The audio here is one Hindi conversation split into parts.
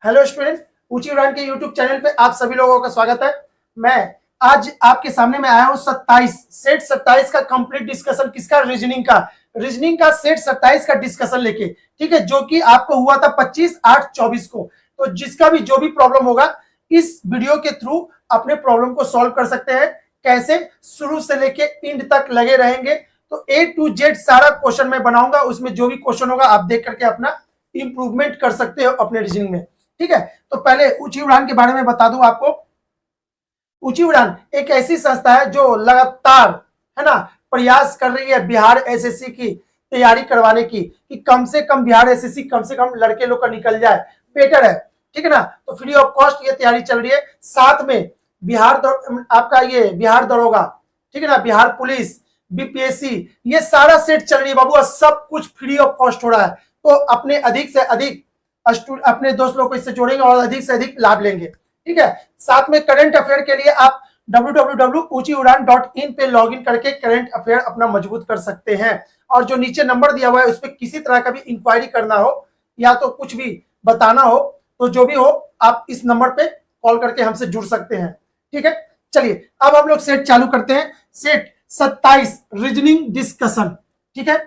हेलो स्टूडेंट, ऊंची उड़ान के यूट्यूब चैनल पे आप सभी लोगों का स्वागत है। मैं आज आपके सामने में आया हूं 27 सेट 27 का कंप्लीट डिस्कशन किसका रीजनिंग का सेट 27 का डिस्कशन लेके, ठीक है, जो कि आपको हुआ था 25/8/24 को। तो जिसका भी जो भी प्रॉब्लम होगा इस वीडियो के थ्रू अपने प्रॉब्लम को सॉल्व कर सकते हैं। कैसे? शुरू से लेके एंड तक लगे रहेंगे तो A to Z सारा क्वेश्चन मैं बनाऊंगा, उसमें जो भी क्वेश्चन होगा आप देख करके अपना इंप्रूवमेंट कर सकते हो अपने रीजनिंग में। ठीक है, तो पहले ऊंची उड़ान के बारे में बता दूं आपको। ऊंची उड़ान एक ऐसी संस्था है जो लगातार, है ना, प्रयास कर रही है बिहार एसएससी की तैयारी करवाने की, कि कम से कम बिहार एसएससी कम से कम लड़के लोग का निकल जाए, बेटर है। ठीक है ना, तो फ्री ऑफ कॉस्ट ये तैयारी चल रही है। साथ में आपका ये बिहार दरोगा, ठीक है ना, बिहार पुलिस, बीपीएससी, ये सारा सेट चल रही है बाबू, और सब कुछ फ्री ऑफ कॉस्ट हो रहा है। तो अपने अधिक से अधिक अपने दोस्त लोग को इससे जोड़ेंगे और अधिक से अधिक लाभ लेंगे। ठीक है, साथ में करंट अफेयर के लिए आप www.uchiudan.in पे लॉगिन करके करंट अफेयर अपना मजबूत कर सकते हैं। और जो नीचे नंबर दिया हुआ है उस पर किसी तरह का भी इंक्वायरी करना हो या तो कुछ भी बताना हो तो जो भी हो आप इस नंबर पे कॉल करके हमसे जुड़ सकते हैं। ठीक है, चलिए अब हम लोग सेट चालू करते हैं। Set 27 reasoning discussion. ठीक है,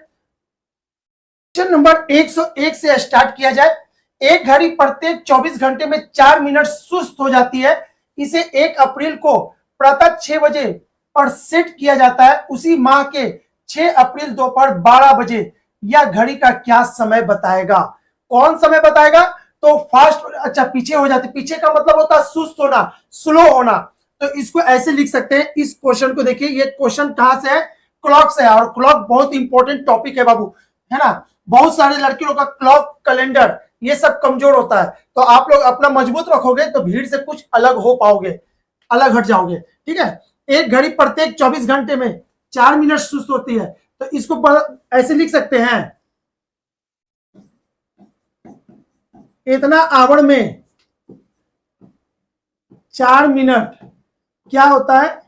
क्वेश्चन नंबर 101 से स्टार्ट किया जाए। एक घड़ी प्रत्येक 24 घंटे में 4 मिनट सुस्त हो जाती है। इसे 1 अप्रैल को प्रातः 6 बजे पर सेट किया जाता है। उसी माह के 6 अप्रैल दोपहर 12 बजे यह घड़ी का क्या समय बताएगा? कौन समय बताएगा? तो फास्ट, अच्छा पीछे हो जाती, पीछे का मतलब होता है सुस्त होना, स्लो होना। तो इसको ऐसे लिख सकते हैं। इस क्वेश्चन को देखिए, ये क्वेश्चन कहां से है? क्लॉक से है, और क्लॉक बहुत इंपॉर्टेंट टॉपिक है बाबू, है ना। बहुत सारे लड़कियों का क्लॉक, कैलेंडर ये सब कमजोर होता है, तो आप लोग अपना मजबूत रखोगे तो भीड़ से कुछ अलग हो पाओगे, अलग हट जाओगे। ठीक है, एक घड़ी प्रत्येक 24 घंटे में 4 मिनट सुस्त होती है, तो इसको ऐसे लिख सकते हैं, इतना आवर में 4 मिनट क्या होता है?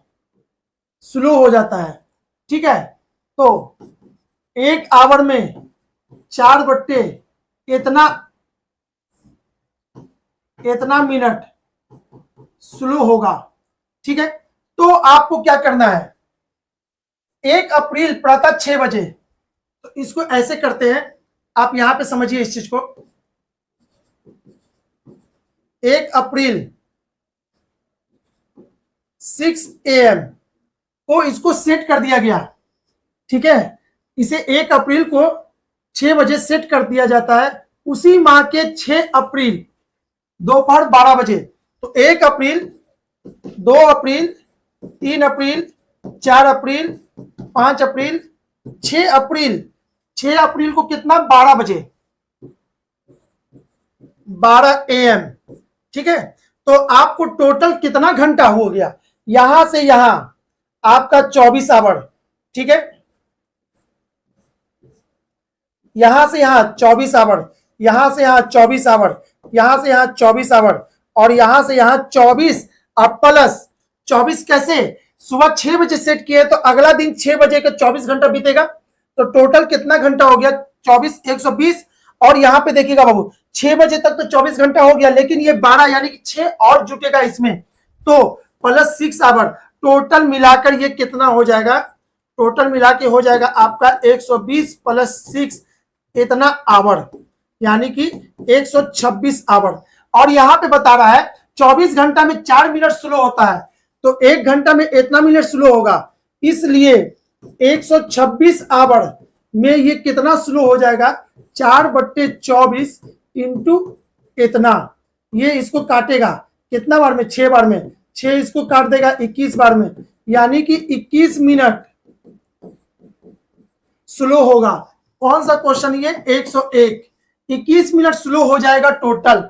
स्लो हो जाता है। ठीक है, तो 1 आवर में 4 बट्टे इतना मिनट स्लो होगा। ठीक है, तो आपको क्या करना है? 1 अप्रैल प्रातः 6 बजे, तो इसको ऐसे करते हैं, आप यहां पे समझिए इस चीज को। 1 अप्रैल 6 AM को इसको सेट कर दिया गया। ठीक है, इसे 1 अप्रैल को 6 बजे सेट कर दिया जाता है। उसी माह के 6 अप्रैल दोपहर 12 बजे, तो 1 अप्रैल, 2 अप्रैल, 3 अप्रैल, 4 अप्रैल, 5 अप्रैल, 6 अप्रैल, 6 अप्रैल को कितना? 12 बजे, 12 AM। ठीक है, तो आपको टोटल कितना घंटा हो गया? यहां से यहां आपका 24 आवर। ठीक है, यहां से यहां 24 आवर, यहां से यहां 24 आवर, यहां से यहां 24 आवर, और यहां से यहां 24 अब प्लस 24। कैसे? सुबह 6 बजे सेट किए तो अगला दिन 6 बजे का 24 घंटा बीतेगा, तो टोटल कितना घंटा हो गया? 24, 120। और यहां पे देखिएगा बाबू, 6 बजे तक तो 24 घंटा हो गया, लेकिन ये 12 यानी कि 6 और जुटेगा इसमें, तो प्लस 6 आवर। टोटल मिलाकर ये कितना हो जाएगा? टोटल मिला के हो जाएगा आपका 120 प्लस 6 इतना आवर, यानी कि 126 आवर। और यहां पे बता रहा है 24 घंटा में 4 मिनट स्लो होता है, तो 1 घंटा में इतना मिनट स्लो होगा, इसलिए 126 आवर में ये कितना स्लो हो जाएगा? 4/24 इंटू इतना, ये इसको काटेगा कितना बार में? 6 बार में। 6 इसको काट देगा 21 बार में, यानी कि 21 मिनट स्लो होगा। कौन सा क्वेश्चन ये? 101। 21 मिनट स्लो हो जाएगा टोटल।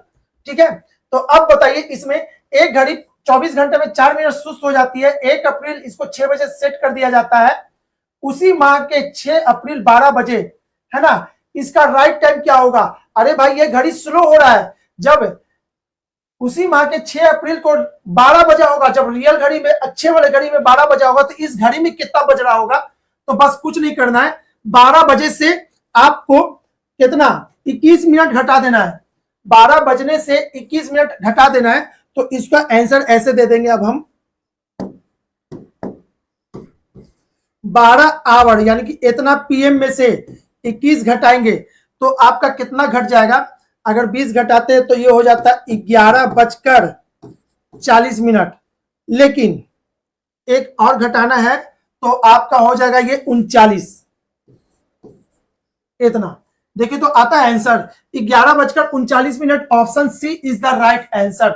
ठीक है, तो अब बताइए, इसमें एक घड़ी 24 घंटे में 4 मिनट सुस्त हो जाती है। 1 अप्रैल इसको 6 बजे सेट कर दिया जाता है। उसी माह के 6 अप्रैल 12 बजे, है ना, इसका राइट टाइम क्या होगा? अरे भाई ये घड़ी स्लो हो रहा है, जब उसी माह के 6 अप्रैल को 12 बजा होगा, जब रियल घड़ी में, अच्छे वाले घड़ी में 12 बजा होगा, तो इस घड़ी में कितना बज रहा होगा? तो बस कुछ नहीं करना है, 12 बजे से आपको कितना 21 मिनट घटा देना है। 12 बजने से 21 मिनट घटा देना है, तो इसका आंसर ऐसे दे देंगे अब हम 12 आवर, यानी कि इतना पीएम में से 21 घटाएंगे तो आपका कितना घट जाएगा। अगर 20 घटाते हैं तो ये हो जाता है 11:40। लेकिन एक और घटाना है तो आपका हो जाएगा ये 39। इतना देखिए तो आता है answer 11:39। Option C is the right answer.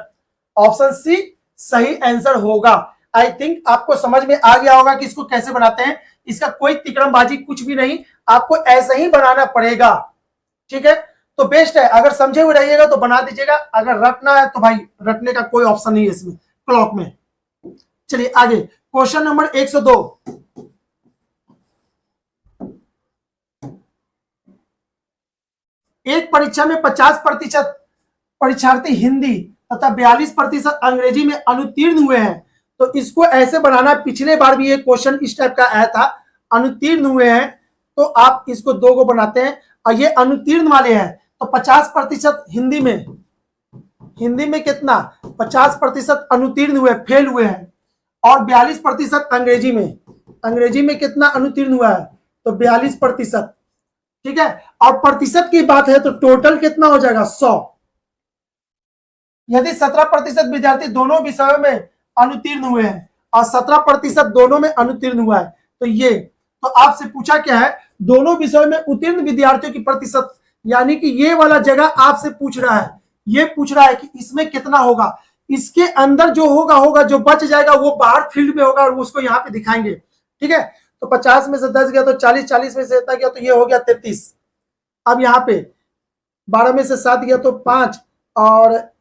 Option C सही आंसर होगा। आई थिंक आपको समझ में आ गया होगा कि इसको कैसे बनाते हैं। इसका कोई तिकड़मबाजी कुछ भी नहीं, आपको ऐसे ही बनाना पड़ेगा। ठीक है, तो बेस्ट है, अगर समझे हुए रहिएगा तो बना दीजिएगा, अगर रटना है तो भाई रटने का कोई ऑप्शन नहीं है इसमें क्लॉक में। चलिए आगे, क्वेश्चन नंबर 102। एक परीक्षा में 50% परीक्षार्थी हिंदी तथा 42% अंग्रेजी में अनुत्तीर्ण हुए हैं, तो इसको ऐसे बनाना। पिछले बार भी ये क्वेश्चन इस टाइप का आया था, अनुत्तीर्ण हुए हैं, तो आप इसको दो को बनाते हैं और ये अनुत्तीर्ण वाले हैं तो 50% हिंदी में कितना 50% अनुत्तीर्ण हुए, फेल हुए हैं, और 42% अंग्रेजी में कितना अनुत्तीर्ण हुआ है तो 42%। ठीक है, और प्रतिशत की बात है तो टोटल कितना हो जाएगा 100। यदि 17% विद्यार्थी दोनों विषयों में अनुत्तीर्ण हुए हैं और 17% दोनों में अनुत्तीर्ण हुआ है, तो ये तो आपसे पूछा क्या है, दोनों विषयों में उत्तीर्ण विद्यार्थियों की प्रतिशत, यानी कि ये वाला जगह आपसे पूछ रहा है। ये पूछ रहा है कि इसमें कितना होगा, इसके अंदर जो होगा जो बच जाएगा वो बाहर फील्ड में होगा और उसको यहाँ पे दिखाएंगे। ठीक है, तो 50 में से 10 गया तो 40, 40 में से इतना गया तो ये हो गया 33। अब यहाँ पे 12 में से 7 गया तो 5, और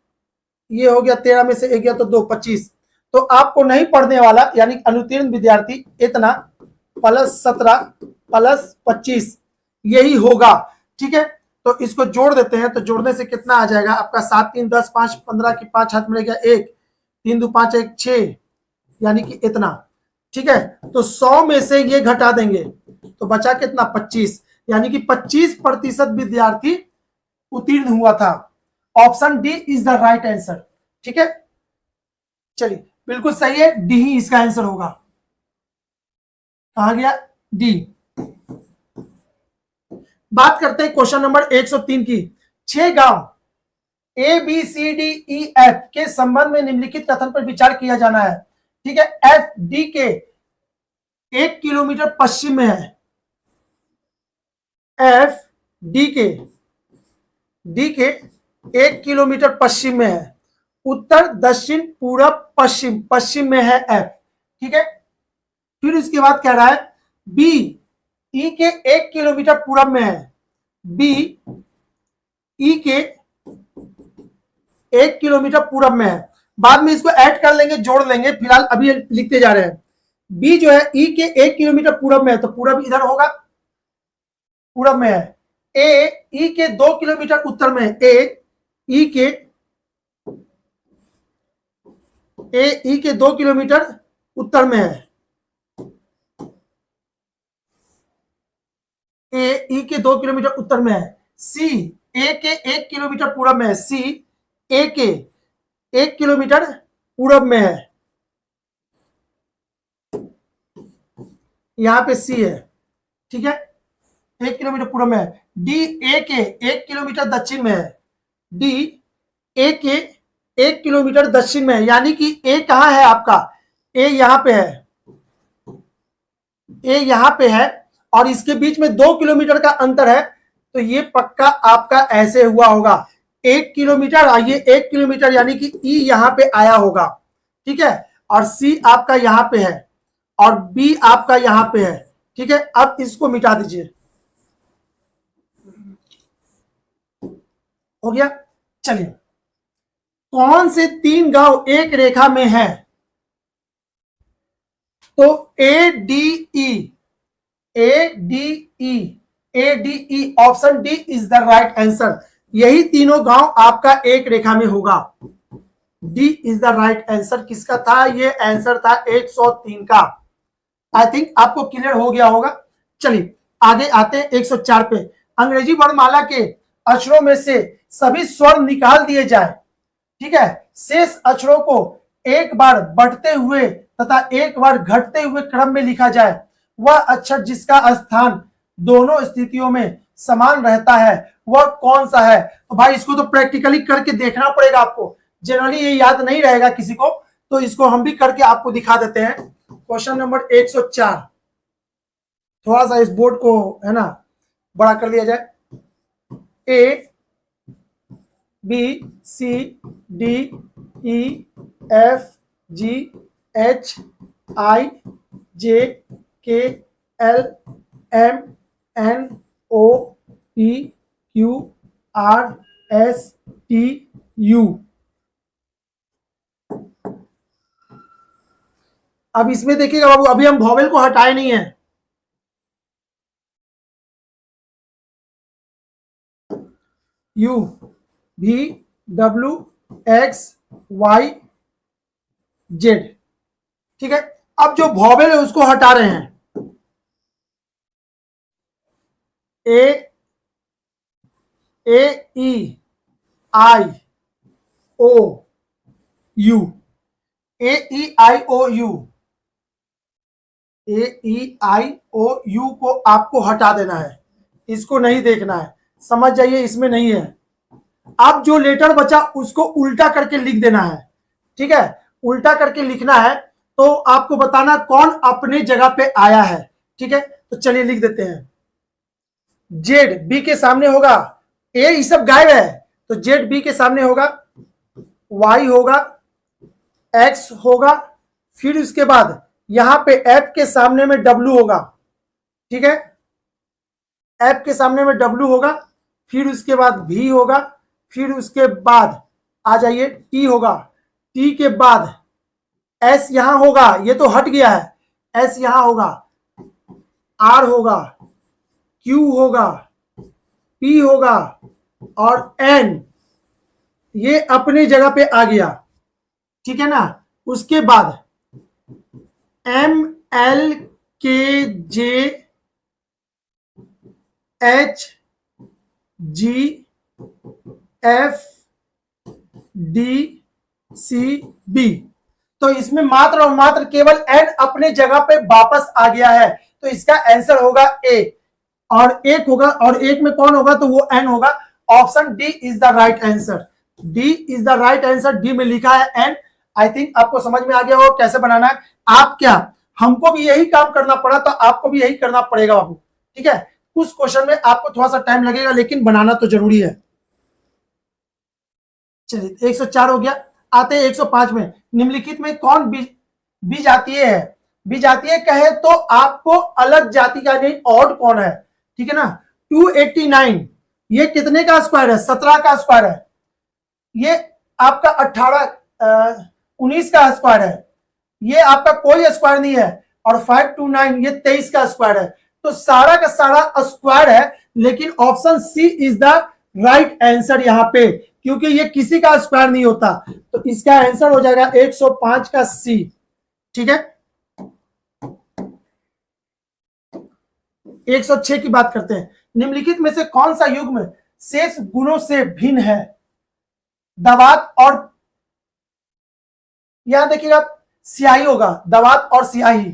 ये हो गया 13 में से 1 गया तो 2, 25। तो आपको नहीं पढ़ने वाला, यानी अनुत्तीर्ण विद्यार्थी इतना प्लस 17 प्लस 25 यही होगा। ठीक है, तो इसको जोड़ देते हैं, तो जोड़ने से कितना आ जाएगा आपका 7, 3, 10, 5, 15 की 5 हाथ में गया 1, 3, 2, 5, 1, 6, यानी कि इतना। ठीक है, तो 100 में से ये घटा देंगे तो बचा कितना 25, यानी कि 25% विद्यार्थी उत्तीर्ण हुआ था। Option D is the right answer. ठीक है, चलिए बिल्कुल सही है, डी ही इसका आंसर होगा। कहा गया डी। बात करते हैं क्वेश्चन नंबर 103 की। 6 गांव A B C D E F के संबंध में निम्नलिखित कथन पर विचार किया जाना है। ठीक है, एफ डी के 1 किलोमीटर पश्चिम में है। एफ डी के 1 किलोमीटर पश्चिम में है। उत्तर, दक्षिण, पूरब, पश्चिम में है एफ। ठीक है, फिर इसके बाद कह रहा है बी ई के 1 किलोमीटर पूरब में है। बी ई के 1 किलोमीटर पूरब में है। बाद में इसको ऐड कर लेंगे, जोड़ लेंगे, फिलहाल अभी लिखते जा रहे हैं। बी जो है ई के 1 किलोमीटर पूरब में है, तो पूरब इधर होगा, पूरब में है। ए ई के 2 किलोमीटर उत्तर में है। ए ई के 2 किलोमीटर उत्तर में है। ए ई के 2 किलोमीटर उत्तर में है। सी ए के 1 किलोमीटर पूरब में है। सी ए के 1 किलोमीटर पूरब में है। यहां पे सी है। ठीक है, 1 किलोमीटर पूरब में है। डी ए के 1 किलोमीटर दक्षिण में है। डी ए के 1 किलोमीटर दक्षिण में है, यानी कि ए कहां है आपका, ए यहां पे है। ए यहां पे है और इसके बीच में 2 किलोमीटर का अंतर है, तो ये पक्का आपका ऐसे हुआ होगा 1 किलोमीटर, और ये 1 किलोमीटर, यानी कि ई यहां पे आया होगा। ठीक है, और सी आपका यहां पे है और बी आपका यहां पे है। ठीक है, अब इसको मिटा दीजिए, हो गया। चलिए, कौन से 3 गांव एक रेखा में है, तो A D E, option D is the right answer. यही तीनों गांव आपका एक रेखा में होगा। D is the right answer. किसका था ये आंसर, था 103 का। आई थिंक आपको क्लियर हो गया होगा। चलिए आगे आते हैं 104 पे। अंग्रेजी वर्णमाला के अक्षरों में से सभी स्वर निकाल दिए जाए, ठीक है, शेष अक्षरों को एक बार बढ़ते हुए तथा एक बार घटते हुए क्रम में लिखा जाए, वह अक्षर जिसका स्थान दोनों स्थितियों में समान रहता है वह कौन सा है। तो भाई इसको तो प्रैक्टिकली करके देखना पड़ेगा आपको, जनरली ये याद नहीं रहेगा किसी को, तो इसको हम भी करके आपको दिखा देते हैं। क्वेश्चन नंबर 104, थोड़ा सा इस बोर्ड को है ना बड़ा कर दिया जाए। A B C D E F G H I J K L M N O P Q R S T U. अब इसमें देखिएगा बाबू, अभी हम वॉवेल को हटाए नहीं है। यू भी डब्ल्यू एक्स वाई जेड, ठीक है। अब जो वॉवेल है उसको हटा रहे हैं। A E I O U, A E I O U, A E I O U को आपको हटा देना है, इसको नहीं देखना है, समझ जाइए इसमें नहीं है। अब जो लेटर बचा उसको उल्टा करके लिख देना है, ठीक है, उल्टा करके लिखना है। तो आपको बताना कौन अपने जगह पे आया है, ठीक है। तो चलिए लिख देते हैं। जेड बी के सामने होगा, ए ये सब गायब है तो जेड बी के सामने होगा, वाई होगा, एक्स होगा, फिर उसके बाद यहां पे एफ के सामने में डब्ल्यू होगा, ठीक है, एफ के सामने में डब्ल्यू होगा, फिर उसके बाद भी होगा, फिर उसके बाद आ जाइए टी होगा, टी के बाद एस यहां होगा, ये तो हट गया है, एस यहां होगा, आर होगा, क्यू होगा, पी होगा और एन ये अपनी जगह पे आ गया, ठीक है ना। उसके बाद M L K J H G F D C B. तो इसमें मात्र और मात्र केवल एन अपने जगह पे वापस आ गया है, तो इसका आंसर होगा ए, और एक होगा, और एक में कौन होगा तो वो एन होगा। Option D is the right answer, D is the right answer, D में लिखा है एन। आई थिंक आपको समझ में आ गया हो कैसे बनाना है। आप क्या, हमको भी यही काम करना पड़ा तो आपको भी यही करना पड़ेगा बाबू, ठीक है। उस क्वेश्चन में आपको थोड़ा सा टाइम लगेगा लेकिन बनाना तो जरूरी है। चलिए 104 हो गया। आते हैं 105 में, निम्नलिखित में कौन बीजातीय है। बीजातीय कहे तो आपको अलग जाति का नहीं, ऑड कौन है, ठीक है ना। 289 ये कितने का स्क्वायर है, 17 का स्क्वायर है। ये आपका 19 का स्क्वायर है, ये आपका कोई स्क्वायर नहीं है। और 529 ये 23 का स्क्वायर है। तो सारा का सारा स्क्वायर है, लेकिन option C is the right answer यहाँ पे, क्योंकि ये किसी का स्क्वायर नहीं होता। तो इसका आंसर हो जाएगा 105 का सी, ठीक है। 106 की बात करते हैं। निम्नलिखित में से कौन सा युग्म शेष गुणों से भिन्न है। दवात और, यहां देखिएगा स्याही होगा, दवात और स्याही,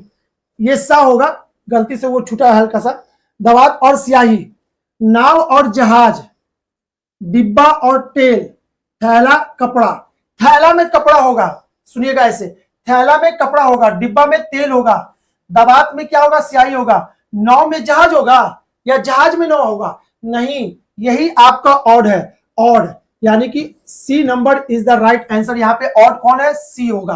ये सा होगा, गलती से वो छूटा हल्का सा। दवात और स्याही, नाव और जहाज, डिब्बा और तेल, थैला कपड़ा। थैला में कपड़ा होगा, सुनिएगा ऐसे, थैला में कपड़ा होगा, डिब्बा में तेल होगा, दवात में क्या होगा, स्याही होगा, नाव में जहाज होगा या जहाज में नाव होगा, नहीं, यही आपका ऑड है, ऑड, यानी कि C number is the right answer. यहाँ पे ऑड कौन है, सी होगा,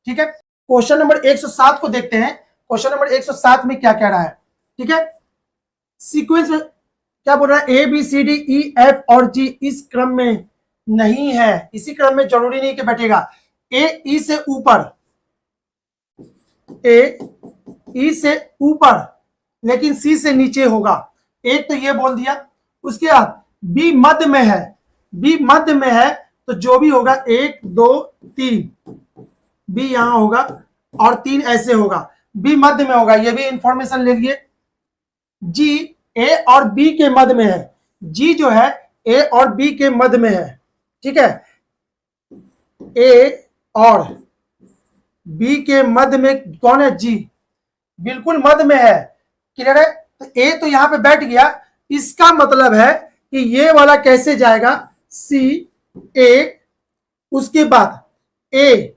ठीक है। क्वेश्चन नंबर 107 को देखते हैं। क्वेश्चन नंबर 107 में क्या कह रहा है, ठीक है। सीक्वेंस में क्या बोल रहा है, A B C D E F और जी इस क्रम में नहीं है। इसी क्रम में जरूरी नहीं कि बैठेगा। ए ई से ऊपर, ए ई से ऊपर, लेकिन सी से नीचे होगा। एक तो ये बोल दिया। उसके बाद बी मध्य में है, बी मध्य में है तो जो भी होगा 1 2 3, बी यहां होगा और 3 ऐसे होगा, बी मध्य में होगा, ये भी इंफॉर्मेशन ले लिए। जी ए और बी के मध्य में है, जी जो है ए और बी के मध्य में है, ठीक है, ए और बी के मध्य में कौन है, जी, बिल्कुल मध्य में है, क्लियर है। तो ए तो यहां पे बैठ गया, इसका मतलब है कि ये वाला कैसे जाएगा, सी ए, उसके बाद ए,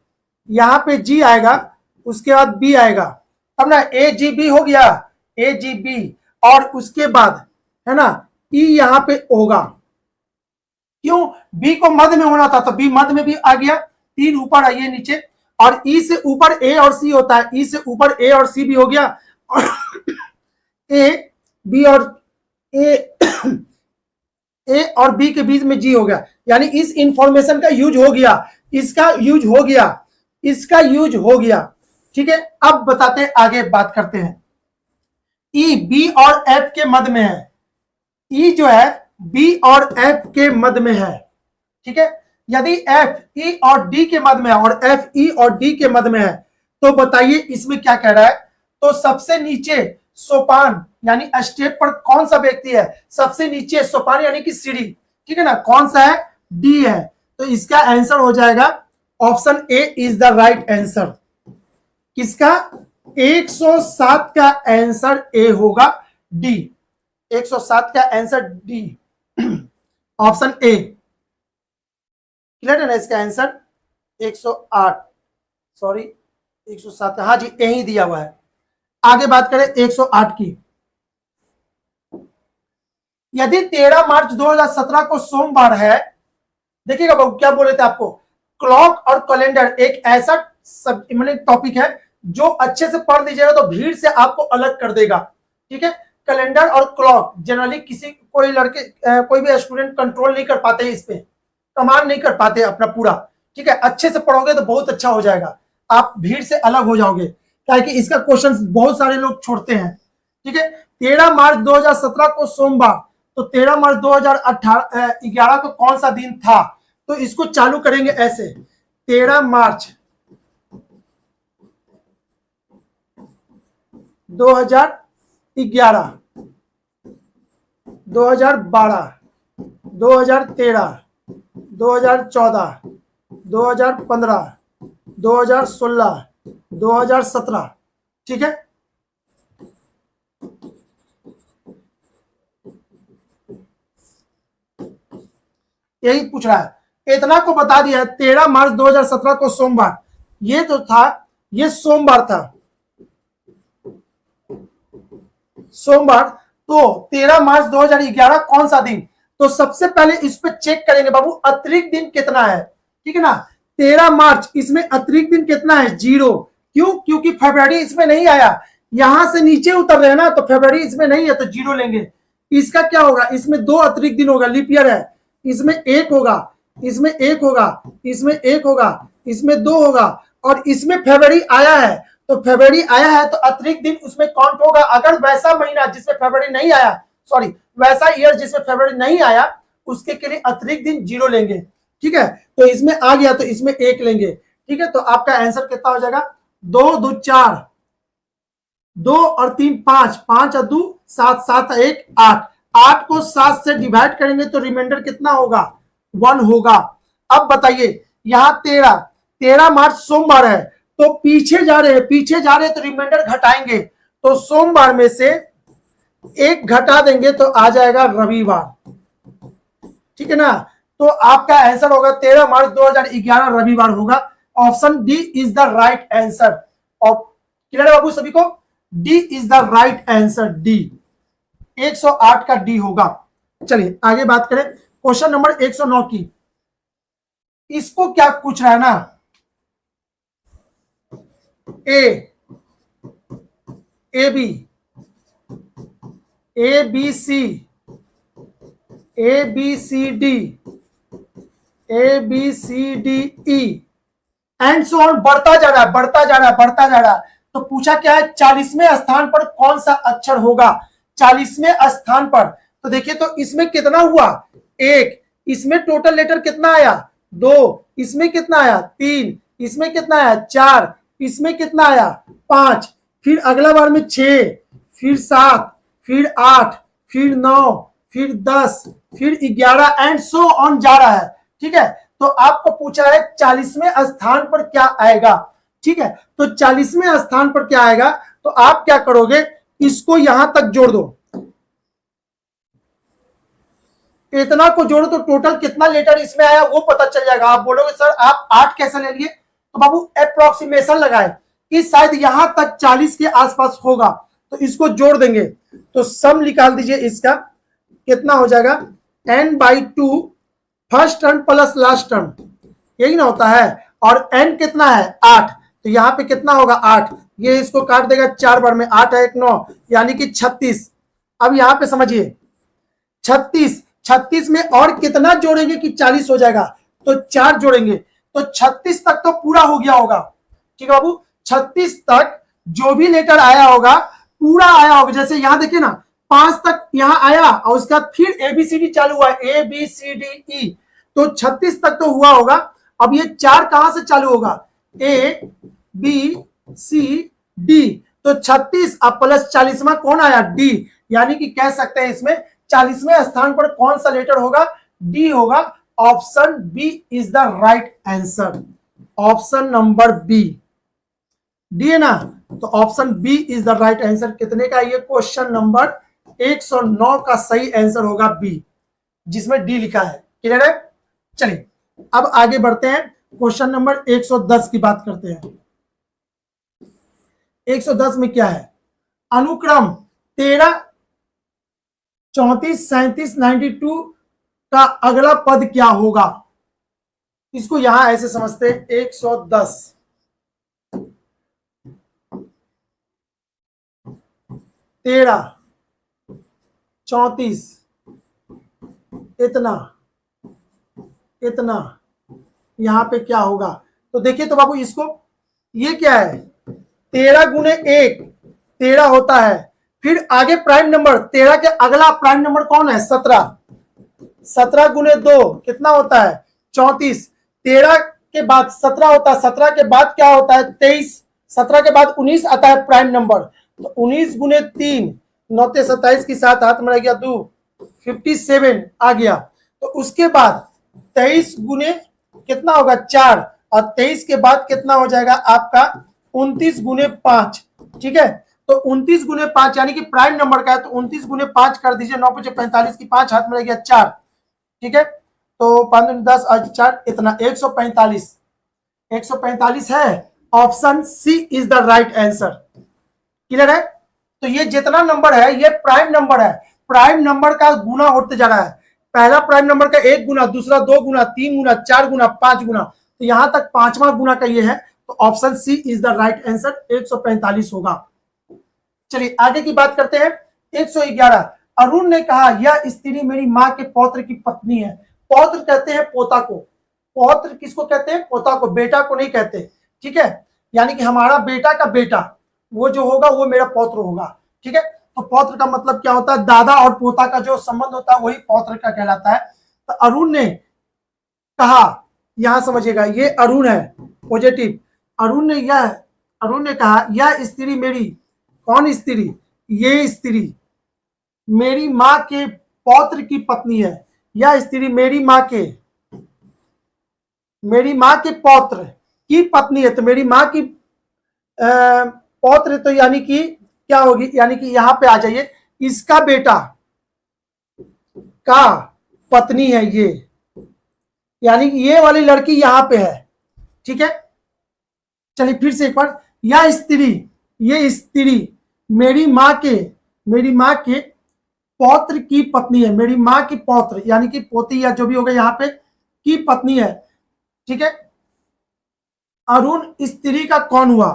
यहां पे जी आएगा, उसके बाद बी आएगा, अब ना ए जी बी हो गया, ए जी बी, और उसके बाद है ना ई यहां पे होगा, क्यों, बी को मध्य में होना था तो बी मध्य में भी आ गया, 3 ऊपर आइए नीचे, और ई से ऊपर ए और सी होता है, ई से ऊपर ए और सी भी हो गया, और ए बी और ए और बी के बीच में जी हो गया, यानी इस इंफॉर्मेशन का यूज हो गया, इसका यूज हो गया, इसका यूज हो गया, ठीक है। अब बताते हैं, आगे बात करते हैं, ई बी और एफ के मध्य में है, ई जो है बी और एफ के मध्य में है, ठीक है। यदि एफ ई और डी के मध्य में है और एफ ई और डी के मध्य में है, तो बताइए इसमें क्या कह रहा है, तो सबसे नीचे सोपान यानी स्टेप पर कौन सा व्यक्ति है, सबसे नीचे सोपान यानी कि सीढ़ी, ठीक है ना, कौन सा है, डी है, तो इसका आंसर हो जाएगा option A is the right answer. किसका, 107 का आंसर ए होगा, डी, 107 का answer D, option A, clear है ना, इसका आंसर 108, सॉरी 107, हाँ जी यही दिया हुआ है। आगे बात करें 108 की, यदि 13 मार्च 2017 को सोमवार है, देखिएगा बाबू क्या बोले थे आपको, क्लॉक और कैलेंडर एक ऐसा सब टॉपिक है जो अच्छे से पढ़ लीजिएगा तो भीड़ से आपको अलग कर देगा, ठीक है। कैलेंडर और क्लॉक जनरली किसी कोई लड़के कोई भी स्टूडेंट कंट्रोल नहीं कर पाते, इस पे कमांड नहीं कर पाते अपना पूरा, ठीक है। अच्छे से पढ़ोगे तो बहुत अच्छा हो जाएगा, आप भीड़ से अलग हो जाओगे, ताकि इसका क्वेश्चन बहुत सारे लोग छोड़ते हैं, ठीक है। 13 मार्च 2017 को सोमवार, तो 13 मार्च 2011 को कौन सा दिन था, तो इसको चालू करेंगे ऐसे, 13 मार्च 2011, 2012, 2013, 2014, 2015, 2016, 2017, ठीक है। यही पूछ रहा है, इतना को बता दिया है, 13 मार्च 2017 को सोमवार, ये जो था ये सोमवार था, सोमवार, तो 13 मार्च 2011 कौन सा दिन, तो सबसे पहले इस पे चेक करेंगे बाबू अतिरिक्त दिन कितना है, ठीक है ना। 13 मार्च इसमें अतिरिक्त दिन कितना है, 0, क्यों, क्योंकि फरवरी इसमें नहीं आया, यहां से नीचे उतर रहे हैं ना, तो फरवरी इसमें नहीं है तो 0 लेंगे। इसका क्या होगा, इसमें 2 अतिरिक्त दिन होगा, लीप ईयर है, इसमें 1 होगा, इसमें 1 होगा, इसमें 1 होगा, इसमें 2 होगा, और इसमें फरवरी आया है, तो फरवरी आया है तो अतिरिक्त दिन उसमें काउंट होगा। अगर वैसा महीना जिसमें फरवरी नहीं आया, सॉरी वैसा ईयर जिसमें फरवरी नहीं आया, उसके के लिए अतिरिक्त दिन 0 लेंगे, ठीक है। तो इसमें आ गया तो इसमें 1 लेंगे, ठीक है। तो आपका आंसर कितना हो जाएगा, 2 2 4, 2 और 3 5, 5 और 2 7, 7 1 8, 8 को 7 से डिवाइड करेंगे तो रिमाइंडर कितना होगा, 1 होगा। अब बताइए यहाँ 13 मार्च सोमवार है, तो पीछे जा रहे हैं तो रिमाइंडर घटाएंगे, तो सोमवार में से 1 घटा देंगे तो आ जाएगा रविवार, ठीक है ना। तो आपका आंसर होगा 13 मार्च 2011 रविवार होगा, option D is the right answer. और क्लियर है बाबू सभी को, D is the right answer, D 108 का डी होगा। चलिए आगे बात करें क्वेश्चन नंबर 109 की, इसको क्या पूछ रहा है ना, A B C D E and so on, बढ़ता जा रहा है। तो पूछा क्या है, 40वें स्थान पर कौन सा अक्षर होगा, 40वें स्थान पर। तो देखिए तो इसमें कितना हुआ, 1, इसमें टोटल लेटर कितना आया, 2, इसमें कितना आया, 3, इसमें कितना आया, 4, इसमें कितना आया, 5, फिर अगला बार में 6, फिर 7, फिर 8, फिर 9, फिर 10, फिर 11 एंड सो ऑन जा रहा है। ठीक है, तो आपको पूछा है 40वें स्थान पर क्या आएगा। ठीक है, तो 40वें स्थान पर क्या आएगा, तो आप क्या करोगे, इसको यहां तक जोड़ दो, इतना को जोड़ो तो टोटल कितना लेटर इसमें आया वो पता चल जाएगा। आप बोलोगे सर आप 8 कैसे ले लिए, तो बाबू अप्रोक्सीमेशन लगाए कि शायद यहां तक 40 के आसपास होगा, तो इसको जोड़ देंगे तो सम निकाल दीजिए, इसका कितना हो जाएगा n/2 first term plus last term, यही ना होता है, और n कितना है 8, तो यहाँ पे कितना होगा 8, ये इसको काट देगा 4 बार में, 8 है 1 9 यानी कि 36। अब यहाँ पे समझिए 36 में और कितना जोड़ेंगे कि 40 हो जाएगा, तो 4 जोड़ेंगे तो 36 तक तो पूरा हो गया होगा। ठीक है बाबू, 36 तक जो भी लेटर आया होगा पूरा आया होगा। जैसे यहां देखिए ना 5 तक यहां आया और उसके बाद फिर ABCD चालू हुआ, ABCDE, तो 36 तक तो हुआ होगा। अब ये 4 कहां से चालू होगा, ABCD, तो 36 अब प्लस 40वां कौन आया D, यानी कि कह सकते हैं इसमें 40वें स्थान पर कौन सा लेटर होगा, D होगा। Option B is the right answer, option number B, D है ना, तो option B is the right answer. कितने का, ये क्वेश्चन नंबर 109 का सही आंसर होगा बी, जिसमें डी लिखा है। क्लियर है, चलिए अब आगे बढ़ते हैं, क्वेश्चन नंबर 110 की बात करते हैं। 110 में क्या है, अनुक्रम 13 34 37 92 का अगला पद क्या होगा। इसको यहां ऐसे समझते हैं, 110 13 34 इतना इतना, यहां पे क्या होगा, तो देखिए तो बाबू इसको, ये क्या है 13 गुने 1 13 होता है, फिर आगे प्राइम नंबर 13 के अगला प्राइम नंबर कौन है 17, 17 गुने 2 कितना होता है 34, 13 के बाद 17 होता है, 17 के बाद क्या होता है 23, 17 के बाद 19 आता है प्राइम नंबर, तो 19 गुने 3 9 27 की साथ हाथ में रह गया 2 57 आ गया। तो उसके बाद 23 गुने कितना होगा 4, और 23 के बाद कितना हो जाएगा आपका 29 गुने 5। ठीक है, तो 29 गुने 5 यानी कि प्राइम नंबर का है, तो 29 गुने 5 कर दीजिए, 9 5 45 की 5 हाथ में रह गया 4। ठीक है, तो 5 10 और 4 इतना 145, 145 है, option C is the right answer. Clear है, तो ये जितना नंबर है ये प्राइम नंबर है, प्राइम नंबर का गुना होते जा रहा है, पहला प्राइम नंबर का 1 गुना, दूसरा 2 गुना, 3 गुना, 4 गुना, 5 गुना, तो यहां तक 5वां गुना का ये है, तो option C is the right answer, 145 होगा। चलिए आगे की बात करते हैं। 111, अरुण ने कहा यह स्त्री मेरी माँ के पौत्र की पत्नी है। पौत्र कहते हैं पोता को, पौत्र किसको कहते हैं, पोता को, बेटा को नहीं कहते। ठीक है, यानी कि हमारा बेटा का बेटा वो जो होगा वो मेरा पौत्र होगा। ठीक है, तो पौत्र का मतलब क्या होता है, दादा और पोता का जो संबंध होता है वही पौत्र का कहलाता है। तो अरुण ने कहा, यहां समझिएगा ये अरुण है पॉजिटिव, अरुण ने कहा यह स्त्री मेरी, कौन स्त्री, ये स्त्री मेरी माँ के पौत्र की पत्नी है, यह स्त्री मेरी माँ के पौत्र की पत्नी है, तो मेरी माँ की पौत्र, तो यानी कि क्या होगी, यानी कि यहां पे आ जाइए, इसका बेटा का पत्नी है ये, यानी कि ये वाली लड़की यहां पे है। ठीक है, चलिए फिर से एक बार, यह स्त्री, ये स्त्री मेरी माँ के पौत्र की पत्नी है, मेरी माँ की पौत्र यानी कि पोती या जो भी होगा यहाँ पे की पत्नी है। ठीक है, अरुण स्त्री का कौन हुआ,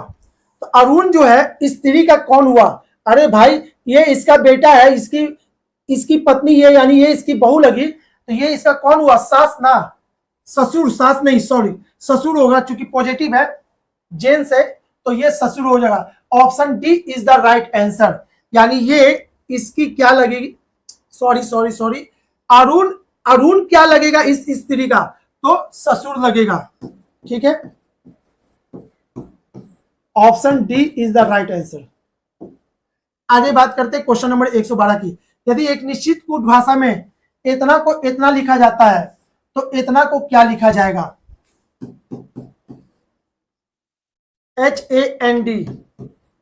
तो अरुण जो है स्त्री का कौन हुआ, अरे भाई ये इसका बेटा है, इसकी पत्नी है, यानी ये इसकी बहू लगी, तो ये इसका कौन हुआ, सास ना, ससुर, सास नहीं सॉरी ससुर होगा, चूंकि पॉजिटिव है जेंट्स है तो ये ससुर हो जाएगा। Option D is the right answer, यानी ये इसकी क्या लगेगी, सॉरी अरुण क्या लगेगा इस स्त्री का, तो ससुर लगेगा। ठीक है, option D is the right answer. आगे बात करते हैं क्वेश्चन नंबर 112 की। यदि एक निश्चित कूट भाषा में इतना को इतना लिखा जाता है तो इतना को क्या लिखा जाएगा? HAND,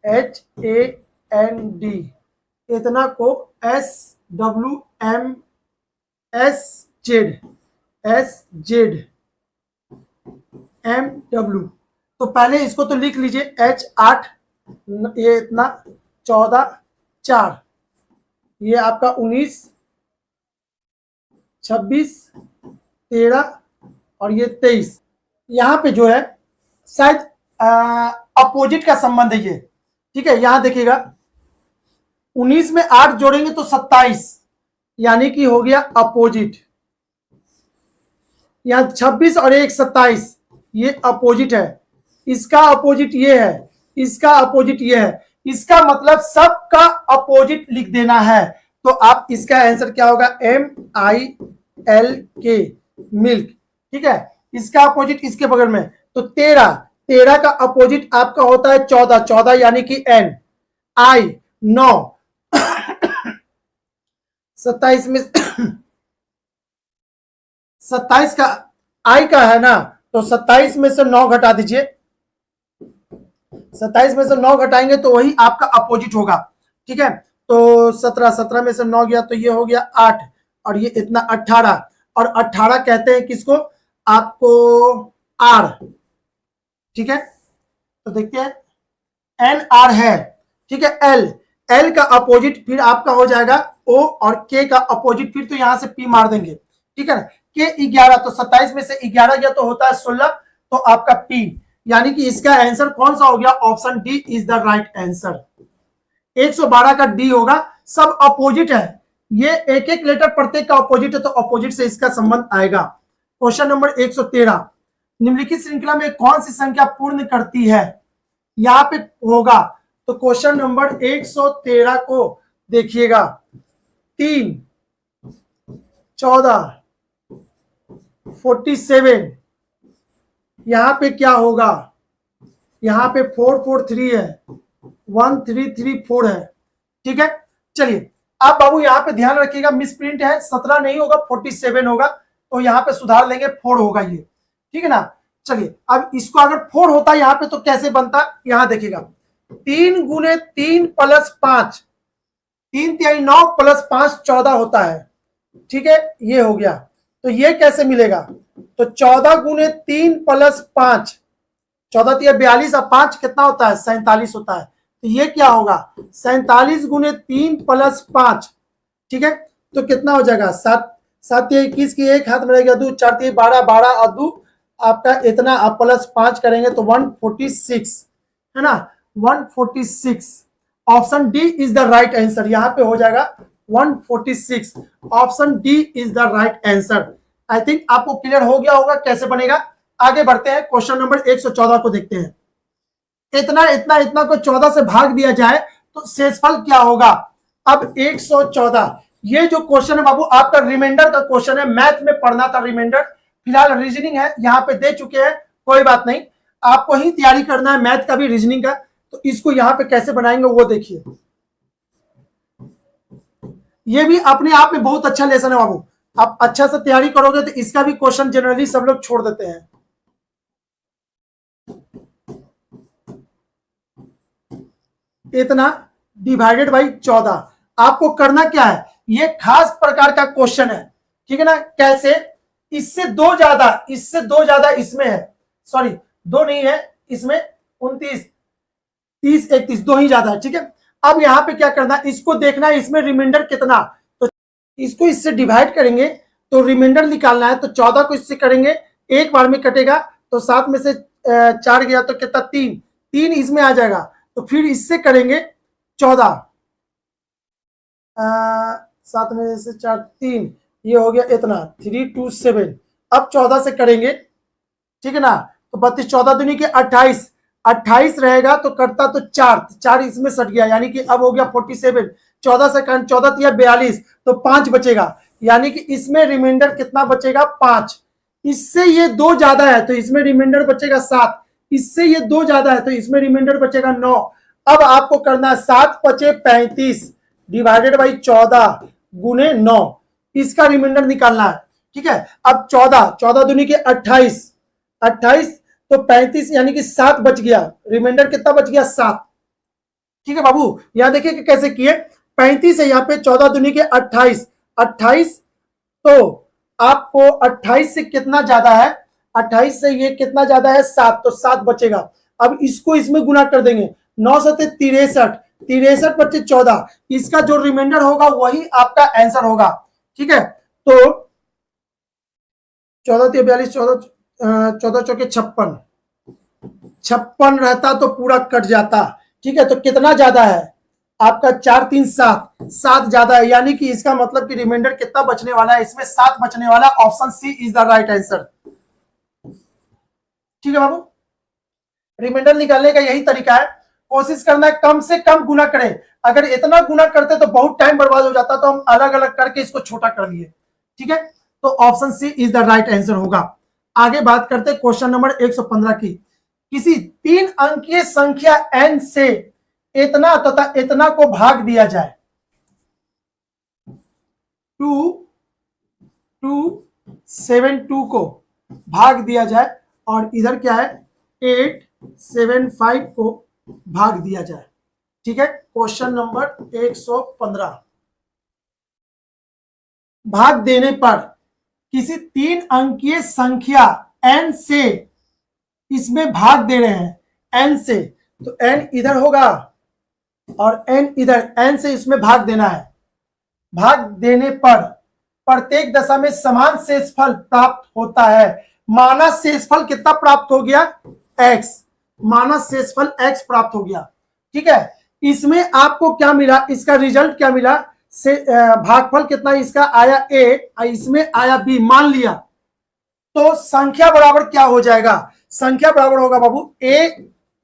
HAND, इतना को SWMSZ, तो पहले इसको तो लिख लीजिए H8, ये इतना 14, 4, ये आपका 19, 26, 13 और ये 23। यहाँ पे जो है शायद अपोजिट का संबंध है ये, ठीक है। यहां देखिएगा 19 में 8 जोड़ेंगे तो 27, यानी कि हो गया अपोजिट। यहां 26 और 1 27, ये अपोजिट है। इसका अपोजिट ये है, इसका अपोजिट ये है, इसका मतलब सबका अपोजिट लिख देना है। तो आप इसका आंसर क्या होगा? MILK, मिल्क, ठीक है। इसका अपोजिट इसके बगल में, तो 13 का अपोजिट आपका होता है 14 यानी कि N, I 9, 27 में 27 का I का है ना, तो 27 में से 9 घटा दीजिए। 27 में से 9 घटाएंगे तो वही आपका अपोजिट होगा, ठीक है। तो 17 में से 9 गया तो ये हो गया 8 और ये इतना 18, और 18 कहते हैं किसको? आपको R, ठीक है। तो देखते हैं NR है, ठीक है। L का अपोजिट फिर आपका हो जाएगा O, और K का अपोजिट फिर तो यहां से P मार देंगे, ठीक है ना। K 11, तो 27 में से 11 गया तो होता है 16, तो आपका P, यानी कि इसका आंसर कौन सा हो गया? Option D is the right answer. 112 का डी होगा, सब अपोजिट है, ये एक एक लेटर प्रत्येक का अपोजिट है, तो अपोजिट से इसका संबंध आएगा। क्वेश्चन नंबर 113, निम्नलिखित श्रृंखला में कौन सी संख्या पूर्ण करती है? यहां पे होगा, तो क्वेश्चन नंबर 113 को देखिएगा, 3, 14, 47, यहां पे क्या होगा? यहां पे 443 है, 1334 है, ठीक है। चलिए आप बाबू यहां पे ध्यान रखिएगा, मिसप्रिंट है, 17 नहीं होगा 47 होगा, तो यहां पे सुधार लेंगे, 4 होगा ये, ठीक है ना। चलिए अब इसको अगर 4 होता है यहां पे तो कैसे बनता? यहां देखिएगा 3 गुने 3 प्लस 5, 3 तिहाई 9 प्लस 5 14 होता है, ठीक है। ये हो गया, तो ये कैसे मिलेगा? तो 14 गुने 3 प्लस 5, 14 तिया 42 और 5 कितना होता है? 47 होता है। तो ये क्या होगा? 47 गुने 3 प्लस 5, ठीक है। तो कितना हो जाएगा? 7 तिया 21 की एक हाथ में रहेगा 2, 4 तिया 12, 12 और 2 आपका इतना, आप प्लस 5 करेंगे तो 146 है ना, 146। Option D is the right answer, यहां पे हो जाएगा 146। Option D is the right answer. I think आपको क्लियर हो गया होगा कैसे बनेगा। आगे बढ़ते हैं, क्वेश्चन नंबर 114 को देखते हैं। इतना इतना इतना को 14 से भाग दिया जाए तो शेषफल क्या होगा? अब 114, ये जो क्वेश्चन है बाबू आपका रिमाइंडर का क्वेश्चन है, मैथ में पढ़ना था रिमाइंडर, फिलहाल रीजनिंग है यहाँ पे दे चुके हैं, कोई बात नहीं, आपको ही तैयारी करना है मैथ का भी रीजनिंग का। तो इसको यहाँ पे कैसे बनाएंगे वो देखिए, ये भी अपने आप में बहुत अच्छा लेसन है बाबू। आप अच्छा से तैयारी करोगे तो इसका भी क्वेश्चन जनरली सब लोग छोड़ देते हैं। इतना डिवाइडेड बाई 14, आपको करना क्या है? ये खास प्रकार का क्वेश्चन है, ठीक है ना। कैसे? इससे दो ज्यादा इसमें है, सॉरी 2 नहीं है इसमें, 29, 30, 31 2 ही ज्यादा है, ठीक है। अब यहां पे क्या करना है? इसको देखना है इसमें रिमाइंडर कितना, तो इसको इससे डिवाइड करेंगे तो रिमाइंडर निकालना है। तो 14 को इससे करेंगे, एक बार में कटेगा, तो 7 में से 4 गया तो कितना? 3 इसमें आ जाएगा। तो फिर इससे करेंगे 14, 7 में से 4 3, ये हो गया इतना 327। अब 14 से करेंगे, ठीक है ना। तो 32, 14 दूनी के 28, 28 रहेगा तो कटता तो 4 इसमें सट गया, यानी कि अब हो गया 47। 14 से 14 तिया 42, तो 5 बचेगा, यानी कि इसमें रिमाइंडर कितना बचेगा? 5। इससे ये 2 ज्यादा है तो इसमें रिमाइंडर बचेगा 7, इससे ये 2 ज्यादा है तो इसमें रिमाइंडर बचेगा 9। अब आपको करना है 7 × 5 = 35 डिवाइडेड बाई 14, गुने 9, इसका रिमाइंडर निकालना है। ठीक है, अब 14, 14 दूनी के 28, 28 तो 35 यानी कि 7 बच गया, रिमाइंडर कितना बच गया 7। ठीक है बाबू, यहां देखिए कि कैसे किए, 35 है यहाँ पे, 14 दूनी के 28, 28 तो आपको 28 से कितना ज्यादा है, 28 से ये कितना ज्यादा है 7, तो 7 बचेगा। अब इसको इसमें गुना कर देंगे, 9 सते 63, 63 बच्चे 14, इसका जो रिमाइंडर होगा वही आपका आंसर होगा। ठीक है, तो 14 × 42, 14 चौके 56, 56 रहता तो पूरा कट जाता। ठीक है, तो कितना ज्यादा है आपका 4 3 7, 7 ज्यादा है, यानी कि इसका मतलब कि रिमाइंडर कितना बचने वाला है, इसमें 7 बचने वाला। Option C is the right answer. ठीक है बाबू, रिमाइंडर निकालने का यही तरीका है, कोशिश करना है कम से कम गुना करें। अगर इतना गुना करते तो बहुत टाइम बर्बाद हो जाता, तो हम अलग अलग करके इसको छोटा कर लिए। ठीक है, तो option C is the right answer होगा। आगे बात करते हैं क्वेश्चन नंबर 115 की। किसी 3 अंकीय संख्या n से इतना तथा इतना को भाग दिया जाए, 2272 को भाग दिया जाए, और इधर क्या है 875 को भाग दिया जाए। ठीक है, क्वेश्चन नंबर 115। भाग देने पर किसी 3 अंकीय संख्या n से, इसमें भाग दे रहे हैं n से, तो n इधर होगा और n इधर, n से इसमें भाग देना है। भाग देने पर प्रत्येक दशा में समान शेषफल प्राप्त होता है। मानस शेषफल कितना प्राप्त हो गया x, मानस शेषफल x प्राप्त हो गया। ठीक है, इसमें आपको क्या मिला, इसका रिजल्ट क्या मिला, से भागफल कितना इसका आया a, इसमें आया b, मान लिया। तो संख्या बराबर क्या हो जाएगा, संख्या बराबर होगा बाबू a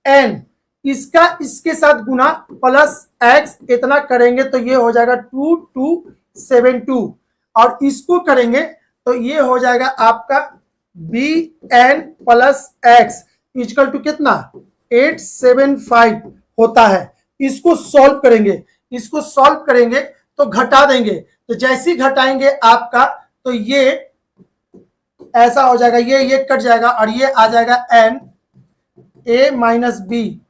n, इसका इसके साथ गुना प्लस x, इतना करेंगे तो ये हो जाएगा 2272, और इसको करेंगे तो ये हो जाएगा आपका bn plus x equal to कितना 875 होता है। इसको सॉल्व करेंगे, इसको सॉल्व करेंगे तो घटा देंगे, तो जैसे ही घटाएंगे आपका तो ये ऐसा हो जाएगा, ये कट जाएगा और ये आ जाएगा n a माइनस बी।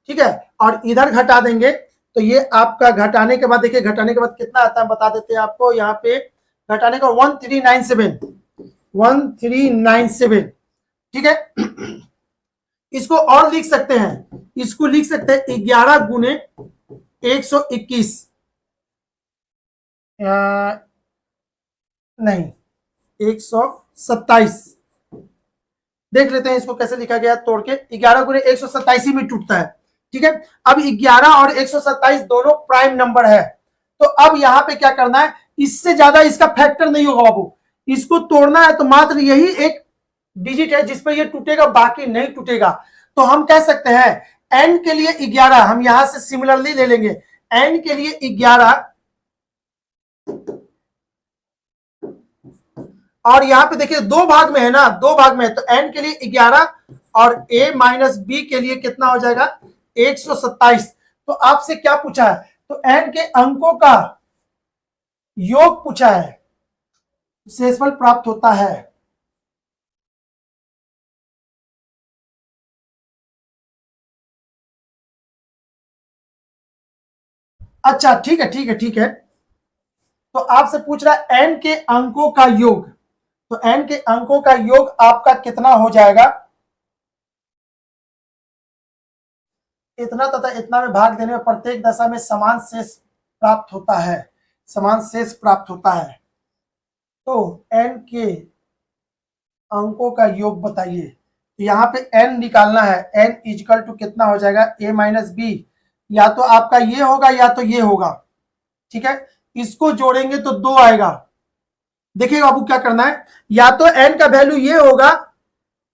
ठीक है, और इधर घटा देंगे तो ये आपका घटाने के बाद, देखिए घटाने के बाद कितना आता है बता देते हैं आपको। यहाँ पे घटाने का 1397, 1397। ठीक है, इसको और लिख सकते हैं, इसको लिख सकते हैं 11 गुने 121, नहीं 127। देख लेते हैं इसको कैसे लिखा गया तोड़ के, 11 गुने 127 में टूटता है। ठीक है, अब 11 और 127 दोनों प्राइम नंबर है, तो अब यहां पे क्या करना है, इससे ज्यादा इसका फैक्टर नहीं होगा बाबू, इसको तोड़ना है तो मात्र यही एक डिजिट है जिसपे ये टूटेगा, बाकी नहीं टूटेगा। तो हम कह सकते हैं n के लिए 11, हम यहां से सिमिलरली ले लेंगे, n के लिए 11 और यहाँ पे देखिए 2 भाग में है ना, 2 भाग में है, तो n के लिए 11 और a माइनस बी के लिए कितना हो जाएगा 127। तो आपसे क्या पूछा है, तो n के अंकों का योग पूछा है, शेषफल प्राप्त होता है। अच्छा ठीक है, ठीक है, ठीक है, तो आपसे पूछ रहा है n के अंकों का योग, तो n के अंकों का योग आपका कितना हो जाएगा, इतना तथा इतना में भाग देने में प्रत्येक दशा में समान शेष प्राप्त होता है, समान शेष प्राप्त होता है। तो n के अंकों का योग बताइए, यहाँ पे n निकालना है, n इक्वल टू कितना हो जाएगा a माइनस बी, या तो आपका ये होगा या तो ये होगा। ठीक है, इसको जोड़ेंगे तो 2 आएगा। देखिए बाबू क्या करना है, या तो n का वैल्यू ये होगा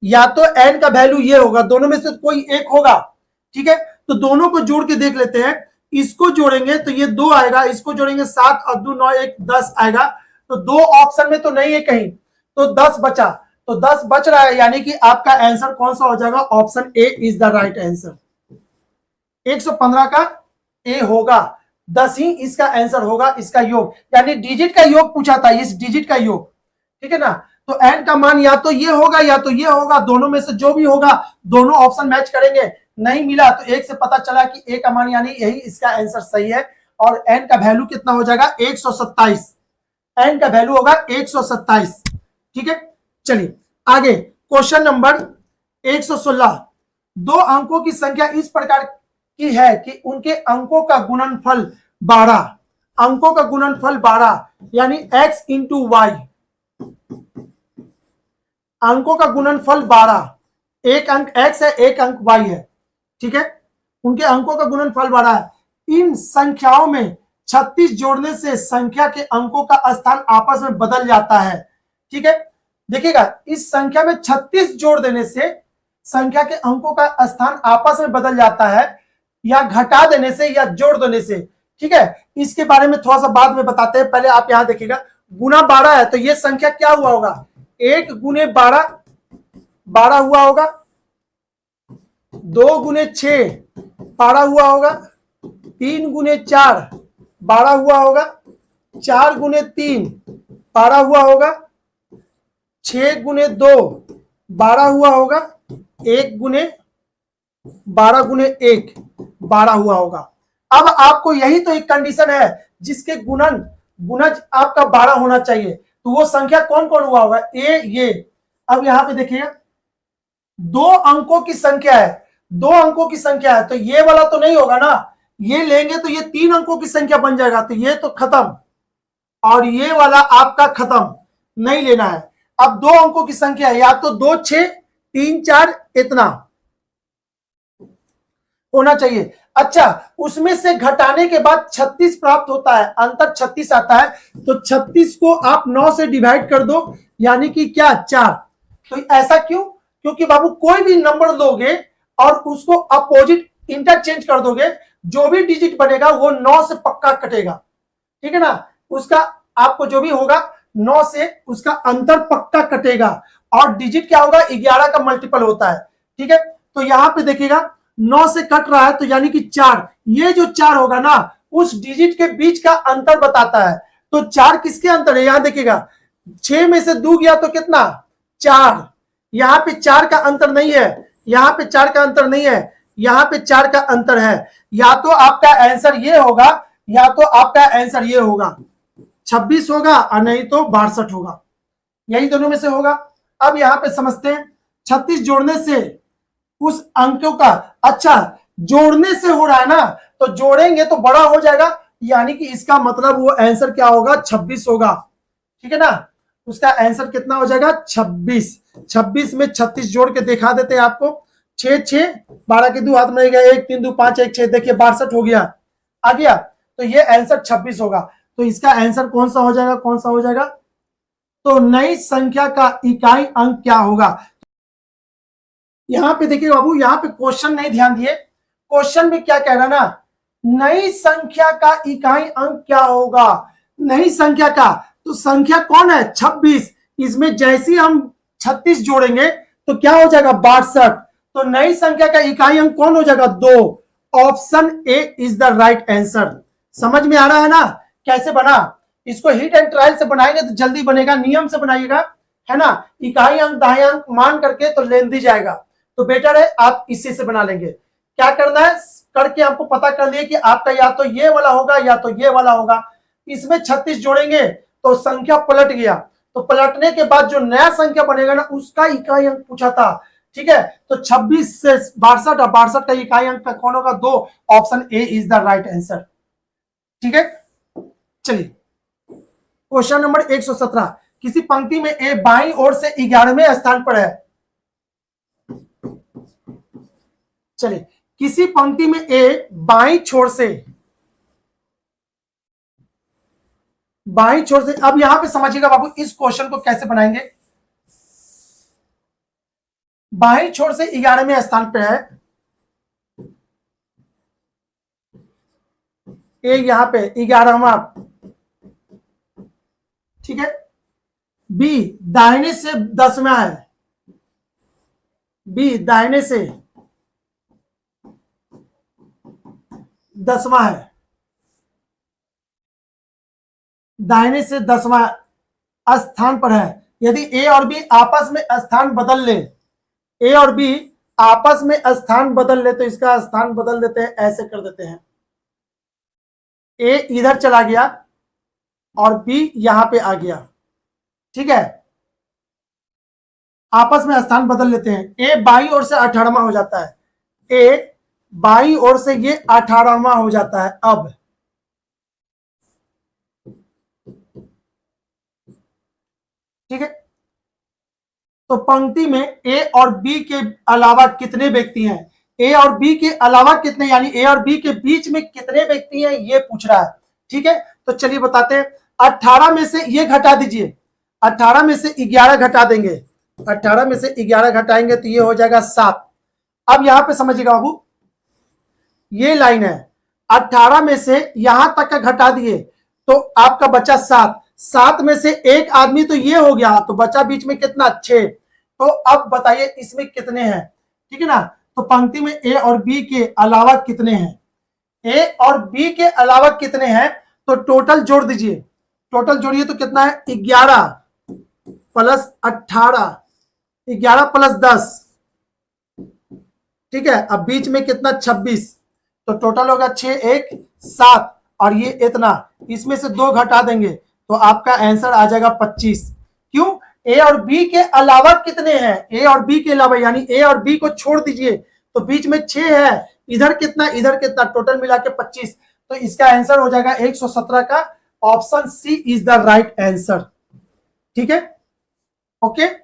या तो n का वैल्यू ये होगा, दोनों में से कोई एक होगा। ठीक है, तो दोनों को जोड़ के देख लेते हैं, इसको जोड़ेंगे तो ये 2 आएगा, इसको जोड़ेंगे 7 और 2 9 1 10 आएगा। तो 2 ऑप्शन में तो नहीं है कहीं, तो 10 बचा, तो 10 बच रहा है, यानी कि आपका आंसर कौन सा हो जाएगा, option A is the right answer. 115 का ए होगा। 10 ही इसका आंसर होगा, इसका योग, यानी डिजिट का योग पूछा था, इस डिजिट का योग, ठीक है ना। तो n का मान या तो ये होगा या तो ये होगा, दोनों में से जो भी होगा दोनों ऑप्शन मैच करेंगे। नहीं मिला तो एक से पता चला कि a का मान यानी यही इसका आंसर सही है, और n का वैल्यू कितना हो जाएगा 127, n का वैल्यू होगा 127, ठीक है। चलिए आगे क्वेश्चन नंबर 116। दो अंकों की संख्या इस प्रकार की है कि उनके अंकों का गुणनफल 12, अंकों का गुणनफल 12 यानी x इंटू वाई, अंकों का गुणनफल 12, एक अंक x है एक अंक y है, ठीक है। उनके अंकों का गुणनफल 12 है। इन संख्याओं में 36 जोड़ने से संख्या के अंकों का स्थान आपस में बदल जाता है, ठीक है। देखिएगा इस संख्या में 36 जोड़ देने से संख्या के अंकों का स्थान आपस में बदल जाता है, या घटा देने से या जोड़ देने से, ठीक है। इसके बारे में थोड़ा सा बाद में बताते हैं, पहले आप यहां देखिएगा गुना 12 है तो ये संख्या क्या हुआ होगा, 1 गुने 12 12 हुआ होगा, 2 गुने 6 12 हुआ होगा, 3 गुने 4 12 हुआ होगा, 4 गुने 3 12 हुआ होगा, 6 गुने 2 12 हुआ होगा, 1 गुने 12 गुने 1 12 हुआ होगा। अब आपको यही तो एक कंडीशन है जिसके गुणज आपका 12 होना चाहिए, तो वो संख्या कौन कौन हुआ होगा, ये। अब यहां पे देखिए दो अंकों की संख्या है, दो अंकों की संख्या है तो ये वाला तो नहीं होगा ना, ये लेंगे तो ये 3 अंकों की संख्या बन जाएगा, तो ये तो खत्म, और ये वाला आपका खत्म, नहीं लेना है। अब दो अंकों की संख्या है, या तो 2 6 3 4 इतना होना चाहिए। अच्छा उसमें से घटाने के बाद 36 प्राप्त होता है, अंतर 36 आता है, तो 36 को आप 9 से डिवाइड कर दो, यानी कि क्या 4। तो ऐसा क्यों, क्योंकि बाबू कोई भी नंबर लोगे और उसको अपोजिट इंटरचेंज कर दोगे, जो भी डिजिट बनेगा वो 9 से पक्का कटेगा, ठीक है ना। उसका आपको जो भी होगा 9 से उसका अंतर पक्का कटेगा, और डिजिट क्या होगा 11 का मल्टीपल होता है, ठीक है। तो यहां पे देखिएगा 9 से कट रहा है तो यानी कि 4, ये जो 4 होगा ना उस डिजिट के बीच का अंतर बताता है, तो 4 किसके अंतर है, यहां देखिएगा 6 में से 2 गया तो कितना 4, यहां पे 4 का अंतर नहीं है, यहां पे 4 का अंतर नहीं है, यहां पे 4 का अंतर है। या तो आपका आंसर ये होगा, या तो आपका आंसर ये होगा 26 होगा, और नहीं तो 62 होगा, यही दोनों में से होगा। अब यहां पे समझते हैं 36 जोड़ने से उस अंकों का, अच्छा जोड़ने से हो रहा है ना, तो जोड़ेंगे तो बड़ा हो जाएगा, यानी कि इसका मतलब वो आंसर क्या होगा 26 होगा, ठीक है ना। उसका आंसर कितना हो जाएगा 26। 26 में 36 जोड़ के दिखा देते हैं आपको, 6 6 12 के 2 हाथ में गया, 1 3 2 5 1 6, देखिए 62 हो गया, आ गया, तो ये आंसर 26 होगा। तो इसका आंसर कौन सा हो जाएगा, कौन सा हो जाएगा, तो नई संख्या का इकाई अंक क्या होगा। यहां पे देखिए बाबू, यहां पे क्वेश्चन नहीं ध्यान दिए, क्वेश्चन में क्या कह रहा ना, नई संख्या का इकाई अंक क्या होगा, नई संख्या का, तो संख्या कौन है 26, इसमें जैसे हम 36 जोड़ेंगे तो क्या हो जाएगा 62, तो नई संख्या का इकाई अंक कौन हो जाएगा 2, option A is the right answer. समझ में आ रहा है ना कैसे बना, इसको हिट एंड ट्रायल से बनाएंगे तो जल्दी बनेगा, नियम से बनाइएगा, है ना, इकाई अंक दहाई अंक मान करके तो लेंदी जाएगा, तो बेटर है आप इसी से बना लेंगे। क्या करना है, करके आपको पता कर लिए कि आपका या तो ये वाला होगा या तो ये वाला होगा, इसमें 36 जोड़ेंगे तो संख्या पलट गया, तो पलटने के बाद जो नया संख्या बनेगा ना उसका इकाई अंक पूछा था, ठीक है। तो 26 से 62 और 62 का इकाई अंक का कौन होगा 2, option A is the right answer, ठीक है। चलिए क्वेश्चन नंबर 117, किसी पंक्ति में ए बाईं ओर से 11वें स्थान पर है, चलिए किसी पंक्ति में ए बाईं छोर से, अब यहां पे समझिएगा बाबू इस क्वेश्चन को कैसे बनाएंगे। बाईं छोर से 11वें स्थान पे है ए, यहां पे 11वां, ठीक है। बी दाहिने से 10वां है, बी दाहिने से 10वां है, दाहिने से 10वां स्थान पर है। यदि ए और बी आपस में स्थान बदल ले, ए और बी आपस में स्थान बदल ले तो इसका स्थान बदल देते हैं, ऐसे कर देते हैं। ए इधर चला गया और बी यहां पे आ गया, ठीक है, आपस में स्थान बदल लेते हैं। ए बाई ओर से 18वां हो जाता है, ए बाई ओर से ये 18वां हो जाता है। अब ठीक है, तो पंक्ति में ए और बी के अलावा कितने व्यक्ति हैं, ए और बी के अलावा कितने, यानी ए और बी के बीच में कितने व्यक्ति हैं ये पूछ रहा है। ठीक है, तो चलिए बताते हैं। 18 में से ये घटा दीजिए, 18 में से 11 घटा देंगे, 18 में से 11 घटाएंगे तो ये हो जाएगा 7। अब यहां पे समझिएगा बाबू, ये लाइन है, 18 में से यहां तक का घटा दिए तो आपका बचा 7, 7 में से एक आदमी तो ये हो गया, तो बचा बीच में कितना, 6। तो अब बताइए इसमें कितने हैं, ठीक है ना। तो पंक्ति में ए और बी के अलावा कितने हैं, ए और बी के अलावा कितने हैं, तो टोटल जोड़ दीजिए, टोटल जोड़िए तो कितना है, 11 प्लस 18, 11 प्लस 10, ठीक है। अब बीच में कितना, 26, तो टोटल होगा 6 1 7 और ये इतना, इसमें से 2 घटा देंगे तो आपका आंसर आ जाएगा 25। क्यों, ए और बी के अलावा कितने हैं, ए और बी के अलावा, यानी ए और बी को छोड़ दीजिए तो बीच में 6 है, इधर कितना इधर कितना, टोटल मिला के 25। तो इसका आंसर हो जाएगा 117 का option C is the right answer. ठीक है, ओके।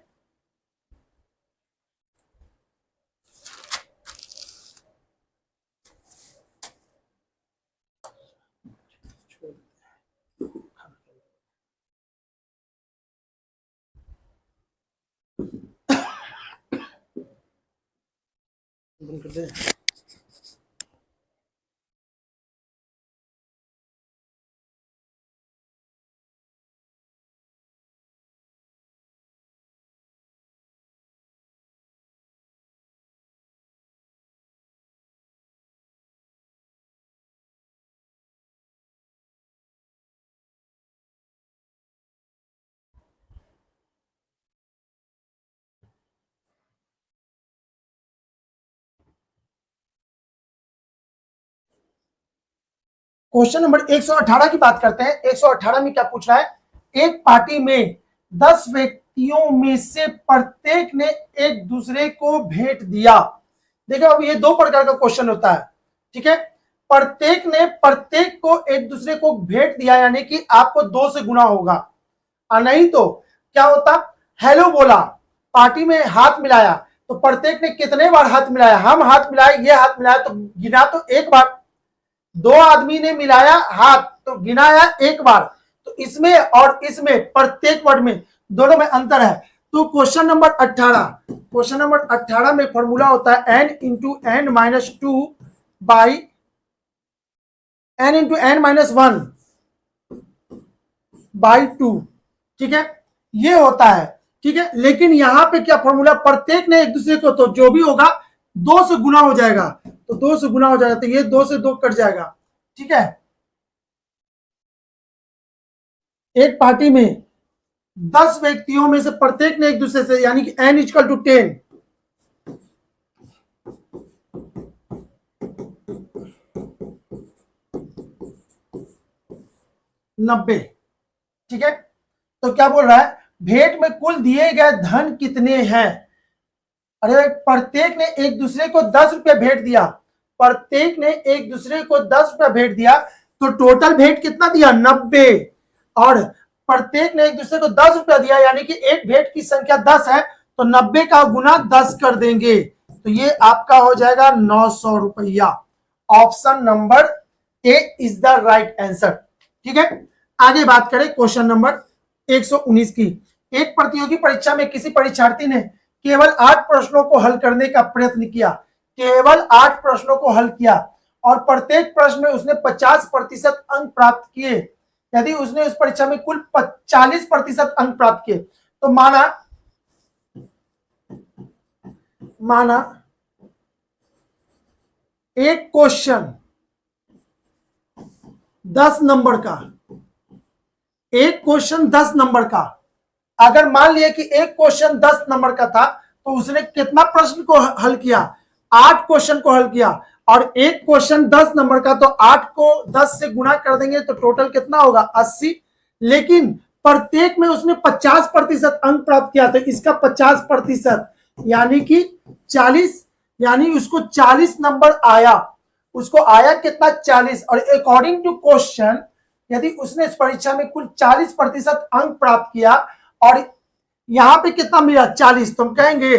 बंद कर दे। क्वेश्चन नंबर 118 की बात करते हैं। 118 में क्या पूछ रहा है, एक पार्टी में 10 व्यक्तियों में से प्रत्येक ने एक दूसरे को भेंट दिया। देखो अब ये 2 प्रकार का क्वेश्चन होता है, ठीक है। प्रत्येक ने प्रत्येक को एक दूसरे को भेंट दिया, यानी कि आपको 2 से गुना होगा, और नहीं तो क्या होता, हेलो बोला, पार्टी में हाथ मिलाया, तो प्रत्येक ने कितने बार हाथ मिलाया, हम हाथ मिलाए, ये हाथ मिलाया, तो गिना तो एक बार, 2 आदमी ने मिलाया हाथ तो गिनाया एक बार। तो इसमें और इसमें प्रत्येक वर्ड में दोनों में अंतर है। तो क्वेश्चन नंबर 18 में फॉर्मूला होता है n into N minus 2 by n into N minus 1 by 2, ठीक है, ये होता है, ठीक है। लेकिन यहां पे क्या फॉर्मूला, प्रत्येक ने एक दूसरे को, तो जो भी होगा 2 से गुना हो जाएगा, तो 2 से गुना हो जाएगा, तो ये 2 से 2 कट जाएगा, ठीक है। एक पार्टी में 10 व्यक्तियों में से प्रत्येक ने एक दूसरे से, यानी कि n इक्वल टू 10, नब्बे, ठीक है। तो क्या बोल रहा है, भेंट में कुल दिए गए धन कितने हैं। अरे प्रत्येक ने एक दूसरे को 10 रुपया भेंट दिया, प्रत्येक ने एक दूसरे को 10 रुपया भेंट दिया, तो टोटल भेंट कितना दिया, 90। और प्रत्येक ने एक दूसरे को 10 रुपया दिया, यानी कि एक भेंट की संख्या 10 है, तो 90 का गुना 10 कर देंगे, तो ये आपका हो जाएगा 900 रुपया। Option number A is the right answer. ठीक है, आगे बात करें क्वेश्चन नंबर 119 की। एक प्रतियोगी परीक्षा में किसी परीक्षार्थी ने केवल 8 प्रश्नों को हल करने का प्रयत्न किया, केवल 8 प्रश्नों को हल किया, और प्रत्येक प्रश्न में उसने 50% अंक प्राप्त किए। यदि उसने उस परीक्षा में कुल 40% अंक प्राप्त किए, तो माना एक क्वेश्चन 10 नंबर का एक क्वेश्चन 10 नंबर का, अगर मान लिया कि एक क्वेश्चन 10 नंबर का था तो उसने कितना प्रश्न को हल किया, 8 क्वेश्चन को हल किया। और एक क्वेश्चन 10 नंबर का, तो 8 को 10 से गुणा कर देंगे तो टोटल कितना होगा 80। लेकिन प्रत्येक में उसने 50% अंक प्राप्त किया, तो इसका 50% यानी कि 40, यानी उसको 40 नंबर आया। उसको आया कितना 40। और अकॉर्डिंग टू क्वेश्चन यदि उसने इस परीक्षा में कुल 40% अंक प्राप्त किया और यहां पे कितना मिला 40, तो हम कहेंगे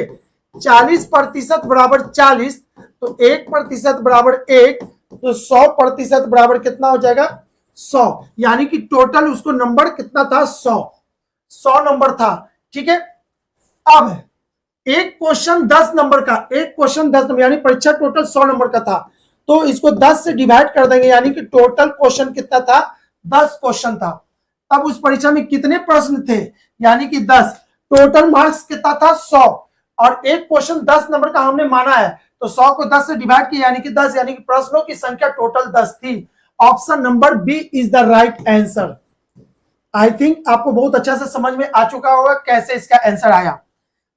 40% बराबर 40, तो 1% बराबर 1, तो 100% बराबर कितना हो जाएगा 100। यानी कि टोटल उसको नंबर कितना था 100 नंबर था। ठीक है, अब एक क्वेश्चन 10 नंबर का, एक क्वेश्चन 10 नंबर यानी परीक्षा टोटल 100 नंबर का था, तो इसको 10 से डिवाइड कर देंगे, यानी कि टोटल क्वेश्चन कितना था 10 क्वेश्चन था। तब उस परीक्षा में कितने प्रश्न थे, यानी कि 10, टोटल मार्क्स कितना था 100। और एक क्वेश्चन 10 नंबर का हमने माना है, तो 100 को 10 से डिवाइड किया यानी कि 10, यानी कि प्रश्नों की संख्या टोटल 10 थी। Option number B is the right answer. I think आपको बहुत अच्छा से समझ में आ चुका होगा कैसे इसका आंसर आया।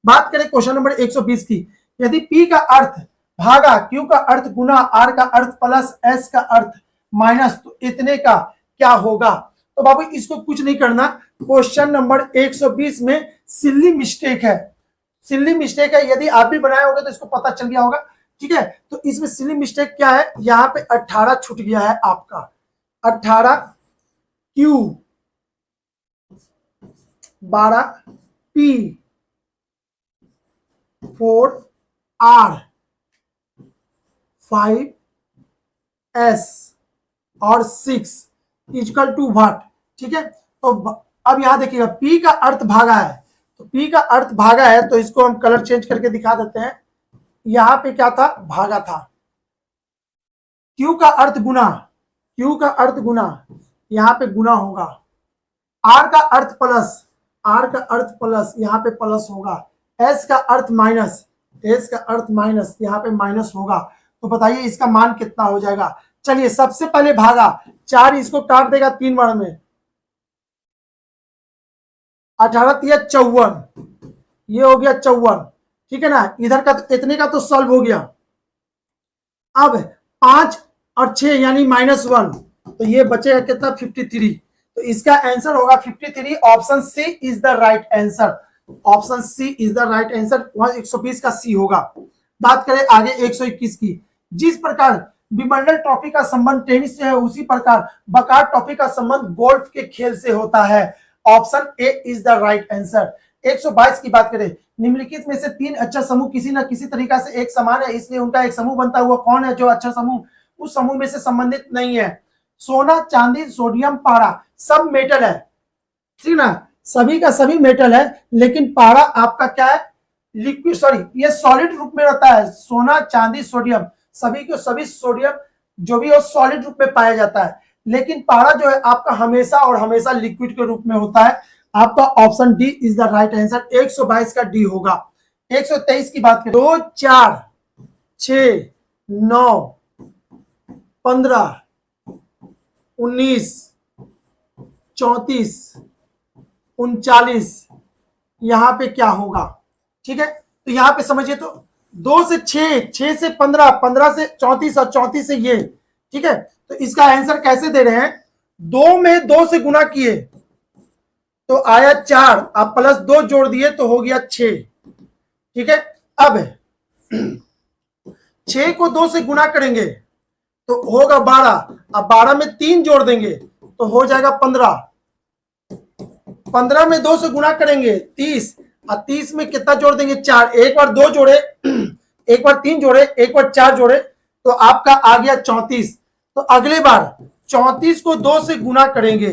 बात करें क्वेश्चन नंबर 120 की, यदि P का अर्थ भागा Q का अर्थ गुना R का अर्थ प्लस S का अर्थ माइनस, तो इतने का क्या होगा। तो बाबू इसको कुछ नहीं करना, क्वेश्चन नंबर 120 में सिल्ली मिस्टेक है, सिल्ली मिस्टेक है। यदि आप भी बनाए होंगे तो इसको पता चल गया होगा। ठीक है, तो इसमें सिल्ली मिस्टेक क्या है, यहाँ पे 18 छूट गया है आपका, 18 Q, 12 P, 4 R, 5 S और 6 इक्वल टू व्हाट। ठीक है, तो अब यहां देखिएगा P का अर्थ भागा है, तो P का अर्थ भागा है, तो इसको हम कलर चेंज करके दिखा देते हैं। यहां पे क्या था, भागा था। Q का अर्थ गुना, Q का अर्थ गुना, यहां पे गुना होगा। R का अर्थ प्लस, R का अर्थ प्लस, यहां पे प्लस होगा। S का अर्थ माइनस, S का अर्थ माइनस, यहाँ पे माइनस होगा। तो बताइए इसका मान कितना हो जाएगा। चलिए सबसे पहले भागा, 4 इसको काट देगा 3 बार में, 18 तिया 54, ये हो गया 54। ठीक है ना, इधर का इतने का तो सॉल्व हो गया। अब 5 और 6 यानी -1, तो ये बचेगा कितना 53। तो इसका आंसर होगा 53। Option C is the right answer, option C is the right answer. 120 का सी होगा। बात करें आगे 121 की, जिस प्रकार विमंडल ट्रॉफी का संबंध टेनिस से है, उसी प्रकार बकार ट्रॉफी का संबंध गोल्फ के खेल से होता है। Option A is the right answer. 122 की बात करें, निम्नलिखित में से 3 अच्छा समूह किसी न किसी तरीका से एक समान है, इसलिए उनका एक समूह बनता हुआ कौन है जो अच्छा समूह उस समूह में से संबंधित नहीं है। सोना, चांदी, सोडियम, पारा सब मेटल है, ठीक ना, सभी का सभी मेटल है, लेकिन पारा आपका क्या है, लिक्विड, सॉरी ये सॉलिड रूप में रहता है। सोना, चांदी, सोडियम सभी के सभी सोडियम जो भी हो सॉलिड रूप में पाया जाता है, लेकिन पारा जो है आपका हमेशा और हमेशा लिक्विड के रूप में होता है। आपका option D is the right answer. 122 का डी होगा। 123 की बात करें, 2, 4, 6, 9, 15, 19, 34, 39, यहां पे क्या होगा। ठीक है, तो यहां पे समझिए तो 2 से 6, 6 से 15, 15 से 34 और 34 से ये। ठीक है, तो इसका आंसर कैसे दे रहे हैं, 2 में 2 से गुना किए तो आया 4, आप प्लस 2 जोड़ दिए तो हो गया 6। ठीक है, अब 6 को 2 से गुना करेंगे तो होगा 12, अब 12 में 3 जोड़ देंगे तो हो जाएगा 15, 15 में 2 से गुना करेंगे 30, और 30 में कितना जोड़ देंगे 4, एक बार 2 जोड़े, एक बार 3 जोड़े, एक बार 4 जोड़े, तो आपका आ गया 34। तो अगले बार 34 को 2 से गुना करेंगे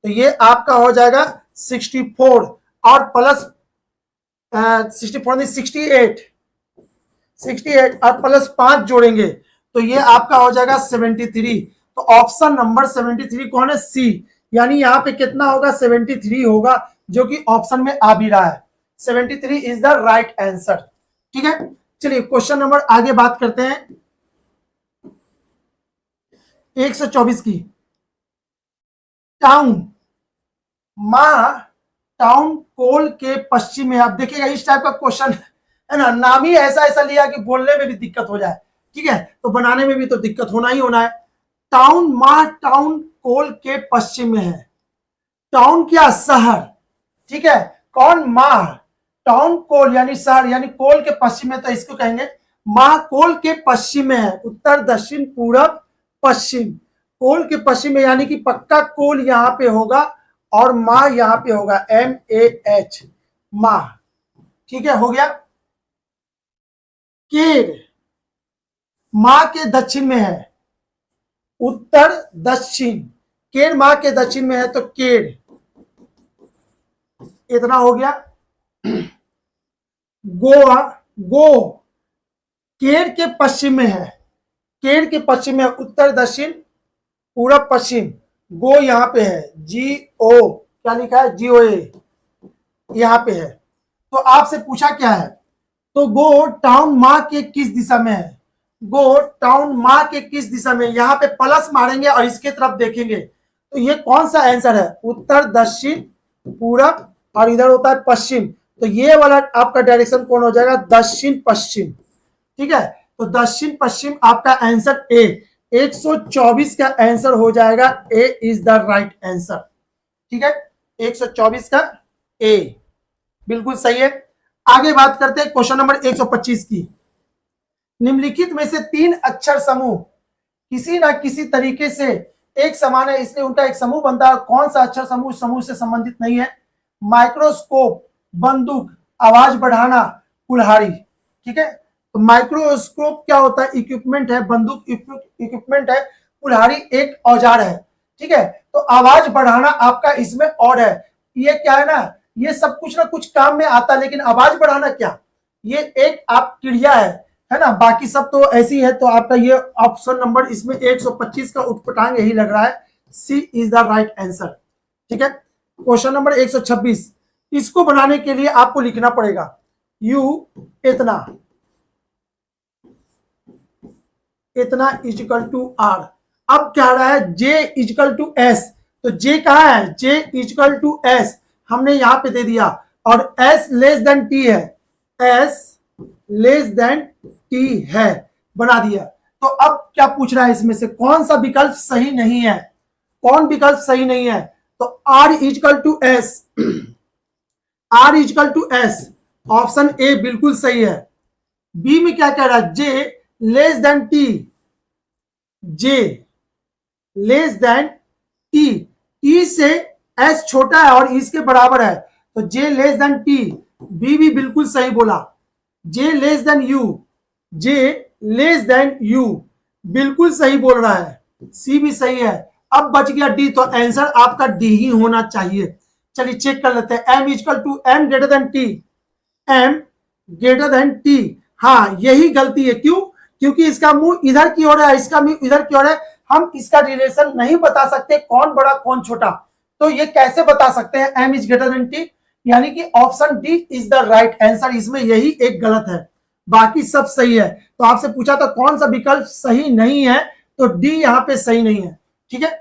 तो ये आपका हो जाएगा 64, और प्लस 64 नहीं 68, 68 और प्लस 5 जोड़ेंगे तो ये आपका हो जाएगा 73। तो ऑप्शन नंबर 73 कौन है, सी, यानी यहाँ पे कितना होगा 73 होगा, जो कि ऑप्शन में आ भी रहा है। 73 इज द राइट आंसर। ठीक है, चलिए क्वेश्चन नंबर आगे बात करते हैं 124 की। टाउन माह टाउन कोल के पश्चिम में। आप देखिएगा इस टाइप का क्वेश्चन है ना, नाम ही ऐसा ऐसा लिया कि बोलने में भी दिक्कत हो जाए, ठीक है, तो बनाने में भी तो दिक्कत होना ही होना है। टाउन, माह टाउन कोल के पश्चिम में है। टाउन क्या, शहर, ठीक है, कौन, माह, टाउन कोल यानी शहर, यानी कोल के पश्चिम में, तो इसको कहेंगे माह कोल के पश्चिम में है, उत्तर दक्षिण पूरब पश्चिम। कोल के पश्चिम में यानी कि पक्का कोल यहां पे होगा और माह यहां पे होगा, MAH, माह, ठीक है, हो गया। केर माह के दक्षिण में है, उत्तर दक्षिण, केर माह के दक्षिण में है तो केर, इतना हो गया। गोवा, गो केर के पश्चिम में है, केर के पश्चिम में, उत्तर दक्षिण पूरब पश्चिम, गो यहां पे है, GO, क्या लिखा है, GOA यहां पे है। तो आपसे पूछा क्या है, तो गो टाउन माह के किस दिशा में है, गो टाउन माह के किस दिशा में, यहां पे प्लस मारेंगे और इसके तरफ देखेंगे, तो ये कौन सा आंसर है, उत्तर दक्षिण पूरब और इधर होता है पश्चिम, तो ये वाला आपका डायरेक्शन कौन हो जाएगा, दक्षिण पश्चिम, ठीक है। तो दक्षिण पश्चिम आपका आंसर ए, 124 का आंसर हो जाएगा, ए इज द राइट आंसर, ठीक है, 124 का ए बिल्कुल सही है। आगे बात करते हैं क्वेश्चन नंबर 125 की। निम्नलिखित में से 3 अक्षर समूह किसी ना किसी तरीके से एक समान है, इसलिए उनका एक समूह बनता है। कौन सा अक्षर समूह समूह से संबंधित नहीं है, माइक्रोस्कोप, बंदूक, आवाज बढ़ाना, कुल्हाड़ी, ठीक है। तो माइक्रोस्कोप क्या होता है, इक्विपमेंट है, बंदूक इक्विपमेंट है, कुल्हाड़ी एक औजार है, ठीक है। तो आवाज बढ़ाना आपका इसमें और है, ये क्या है ना, ये सब कुछ ना कुछ काम में आता है, लेकिन आवाज बढ़ाना क्या, ये एक आप क्रिया है ना, बाकी सब तो ऐसी है। तो आपका ये ऑप्शन नंबर इसमें 125 का उत्पटांग यही लग रहा है, सी इज द राइट आंसर, ठीक है। क्वेश्चन नंबर 126, इसको बनाने के लिए आपको लिखना पड़ेगा U इतना, इतना इजिकल टू R। अब क्या रहा है, J इजिकल टू S, तो J कहा है, J इजिकल टू S हमने यहां पे दे दिया, और S लेस देन T है, S लेस देन T है, बना दिया। तो अब क्या पूछ रहा है, इसमें से कौन सा विकल्प सही नहीं है, कौन विकल्प सही नहीं है, तो R is equal to S, R is equal to S, option A बिल्कुल सही है। बी में क्या कह रहा है, J less than T, J less than T, E से S छोटा है और इसके बराबर है, तो J less than T, B भी बिल्कुल सही बोला। J less than U, J less than U बिल्कुल सही बोल रहा है, सी भी सही है। अब बच गया डी, तो आंसर आपका डी ही होना चाहिए। चलिए चेक कर लेते हैं, M equal to M greater than T, M greater than T, हाँ यही गलती है, क्यों, क्योंकि इसका मुंह इधर की ओर है, इसका मुंह इधर की ओर है, हम इसका रिलेशन नहीं बता सकते कौन बड़ा कौन छोटा, तो ये कैसे बता सकते हैं, M is greater than T, यानी कि option D is the right answer, इसमें यही एक गलत है, बाकी सब सही है। तो आपसे पूछा था कौन सा विकल्प सही नहीं है, तो डी यहां पे सही नहीं है, ठीक है।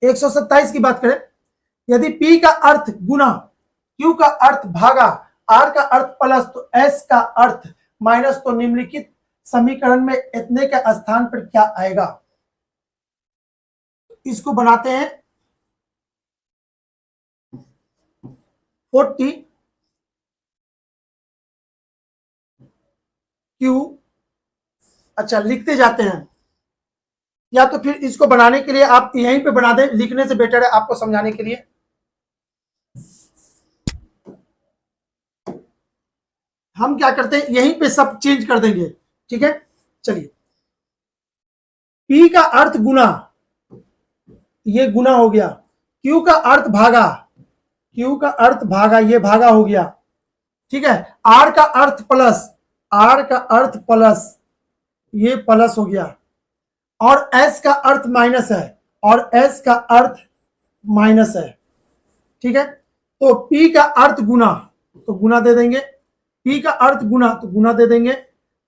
127 की बात करें, यदि P का अर्थ गुना, Q का अर्थ भागा, R का अर्थ प्लस, तो S का अर्थ माइनस, तो निम्नलिखित समीकरण में इतने के स्थान पर क्या आएगा। इसको बनाते हैं 40 Q, अच्छा लिखते जाते हैं, या तो फिर इसको बनाने के लिए आप यहीं पे बना दें, लिखने से बेटर है आपको समझाने के लिए। हम क्या करते हैं, यहीं पे सब चेंज कर देंगे, ठीक है। चलिए, P का अर्थ गुना, ये गुना हो गया, Q का अर्थ भागा, Q का अर्थ भागा, ये भागा हो गया, ठीक है। R का अर्थ प्लस, R का अर्थ प्लस, ये प्लस हो गया, और S का अर्थ माइनस है, और S का अर्थ माइनस है, ठीक है। तो P का अर्थ गुना, तो गुना दे देंगे, P का अर्थ गुना, तो गुना दे देंगे,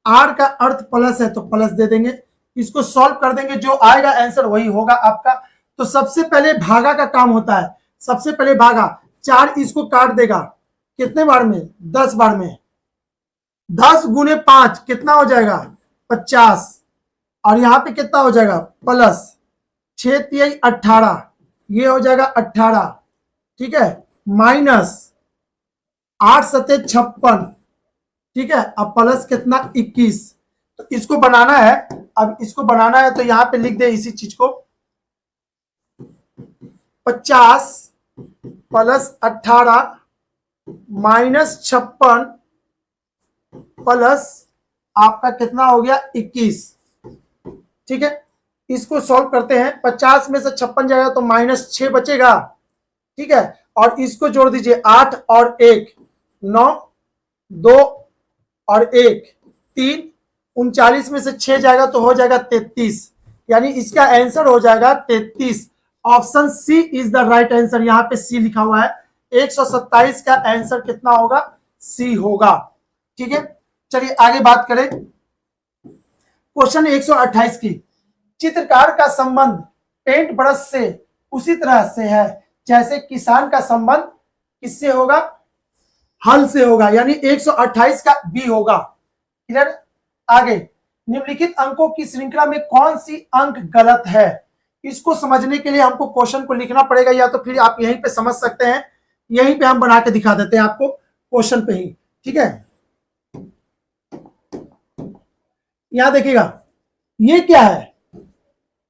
R का अर्थ प्लस है तो प्लस दे देंगे, इसको सॉल्व कर देंगे, जो आएगा आंसर वही होगा आपका। तो सबसे पहले भागा का काम होता है। सबसे पहले भागा, 4 इसको काट देगा कितने बार में, 10 बार में। 10 गुने 5 कितना हो जाएगा, 50। और यहां पे कितना हो जाएगा, प्लस 6 तिहाई 18, ये हो जाएगा 18, ठीक है, माइनस 8 सते 56, ठीक है, अब प्लस कितना 21। तो इसको बनाना है, अब इसको बनाना है तो यहां पे लिख दे इसी चीज को, 50 प्लस 18 माइनस 56 प्लस आपका कितना हो गया 21, ठीक है। इसको सॉल्व करते हैं, 50 में से 56 जाएगा तो माइनस 6 बचेगा, ठीक है, और इसको जोड़ दीजिए 8 और 1 9, 2 और 1 3, 39 में से 6 जाएगा तो हो जाएगा 33, यानी इसका आंसर हो जाएगा 33। Option C is the right answer. यहां पे सी लिखा हुआ है, 127 का आंसर कितना होगा, सी होगा, ठीक है। चलिए आगे बात करें क्वेश्चन 128 की। चित्रकार का संबंध पेंट ब्रश से उसी तरह से है जैसे किसान का संबंध किससे होगा, हल से होगा, यानी 128 का बी होगा। क्लियर। आगे, निम्नलिखित अंकों की श्रृंखला में कौन सी अंक गलत है। इसको समझने के लिए हमको क्वेश्चन को लिखना पड़ेगा, या तो फिर आप यहीं पे समझ सकते हैं, यहीं पे हम बना के दिखा देते हैं आपको क्वेश्चन पे ही, ठीक है। यहां देखिएगा, ये क्या है,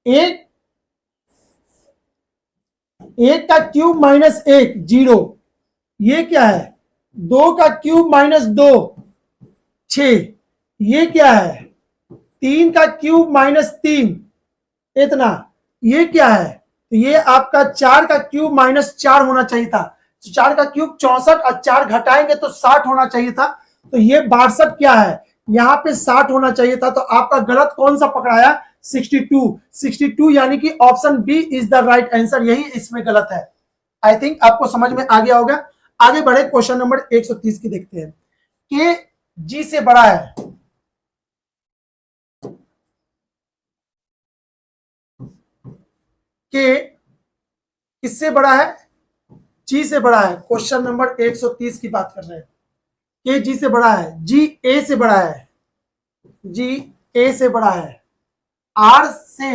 एक का क्यूब माइनस 1 0, ये क्या है 2 का क्यूब माइनस 2 6, ये क्या है 3 का क्यूब माइनस 3 इतना, ये क्या है, तो ये आपका 4 का क्यूब माइनस 4 होना चाहिए था। तो 4 का क्यूब 64 और 4 घटाएंगे तो 60 होना चाहिए था, तो ये 62 क्या है, यहाँ पे 60 होना चाहिए था। तो आपका गलत कौन सा पकड़ाया, 62, यानी कि option B is the right answer, यही इसमें गलत है। आई थिंक आपको समझ में आ गया होगा। आगे बढ़े, क्वेश्चन नंबर 130 की देखते हैं। के जी से बड़ा है, के किससे बड़ा है, जी से बड़ा है। क्वेश्चन नंबर 130 की बात कर रहे हैं। के जी से बड़ा है, जी ए से बड़ा है, जी ए से बड़ा है, आर से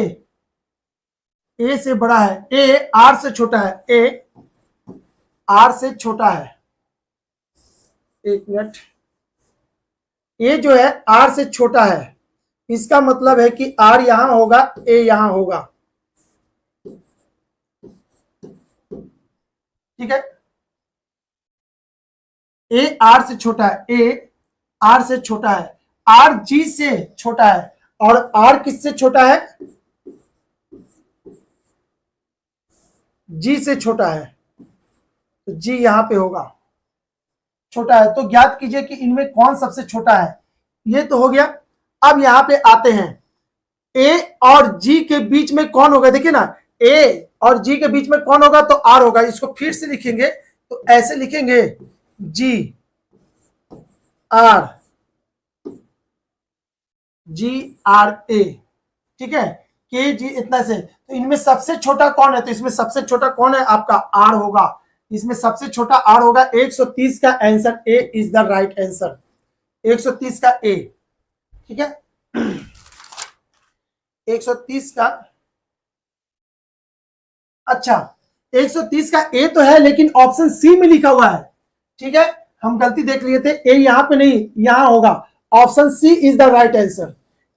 ए से बड़ा है, ए आर से छोटा है, ए आर से छोटा है। एक मिनट, ए जो है आर से छोटा है, इसका मतलब है कि आर यहां होगा, ए यहां होगा, ठीक है। ए आर से छोटा है, ए आर से छोटा है, आर जी से छोटा है, और आर किससे छोटा है, जी से छोटा है, तो जी यहां पे होगा, छोटा है। तो ज्ञात कीजिए कि इनमें कौन सबसे छोटा है। ये तो हो गया। अब यहां पे आते हैं, ए और जी के बीच में कौन होगा, देखिए ना, ए और जी के बीच में कौन होगा, तो आर होगा। इसको फिर से लिखेंगे तो ऐसे लिखेंगे, जी आर, जी आर ए, ठीक है, के जी इतना से। तो इनमें सबसे छोटा कौन है, तो इसमें सबसे छोटा कौन है, आपका आर होगा, इसमें सबसे छोटा आर होगा। 130 का answer A is the right answer, 130 का ए, ठीक है। 130 का, अच्छा 130 का ए तो है, लेकिन ऑप्शन सी में लिखा हुआ है, ठीक है, हम गलती देख लिए थे, ए यहां पे नहीं, यहां होगा। Option C is the right answer,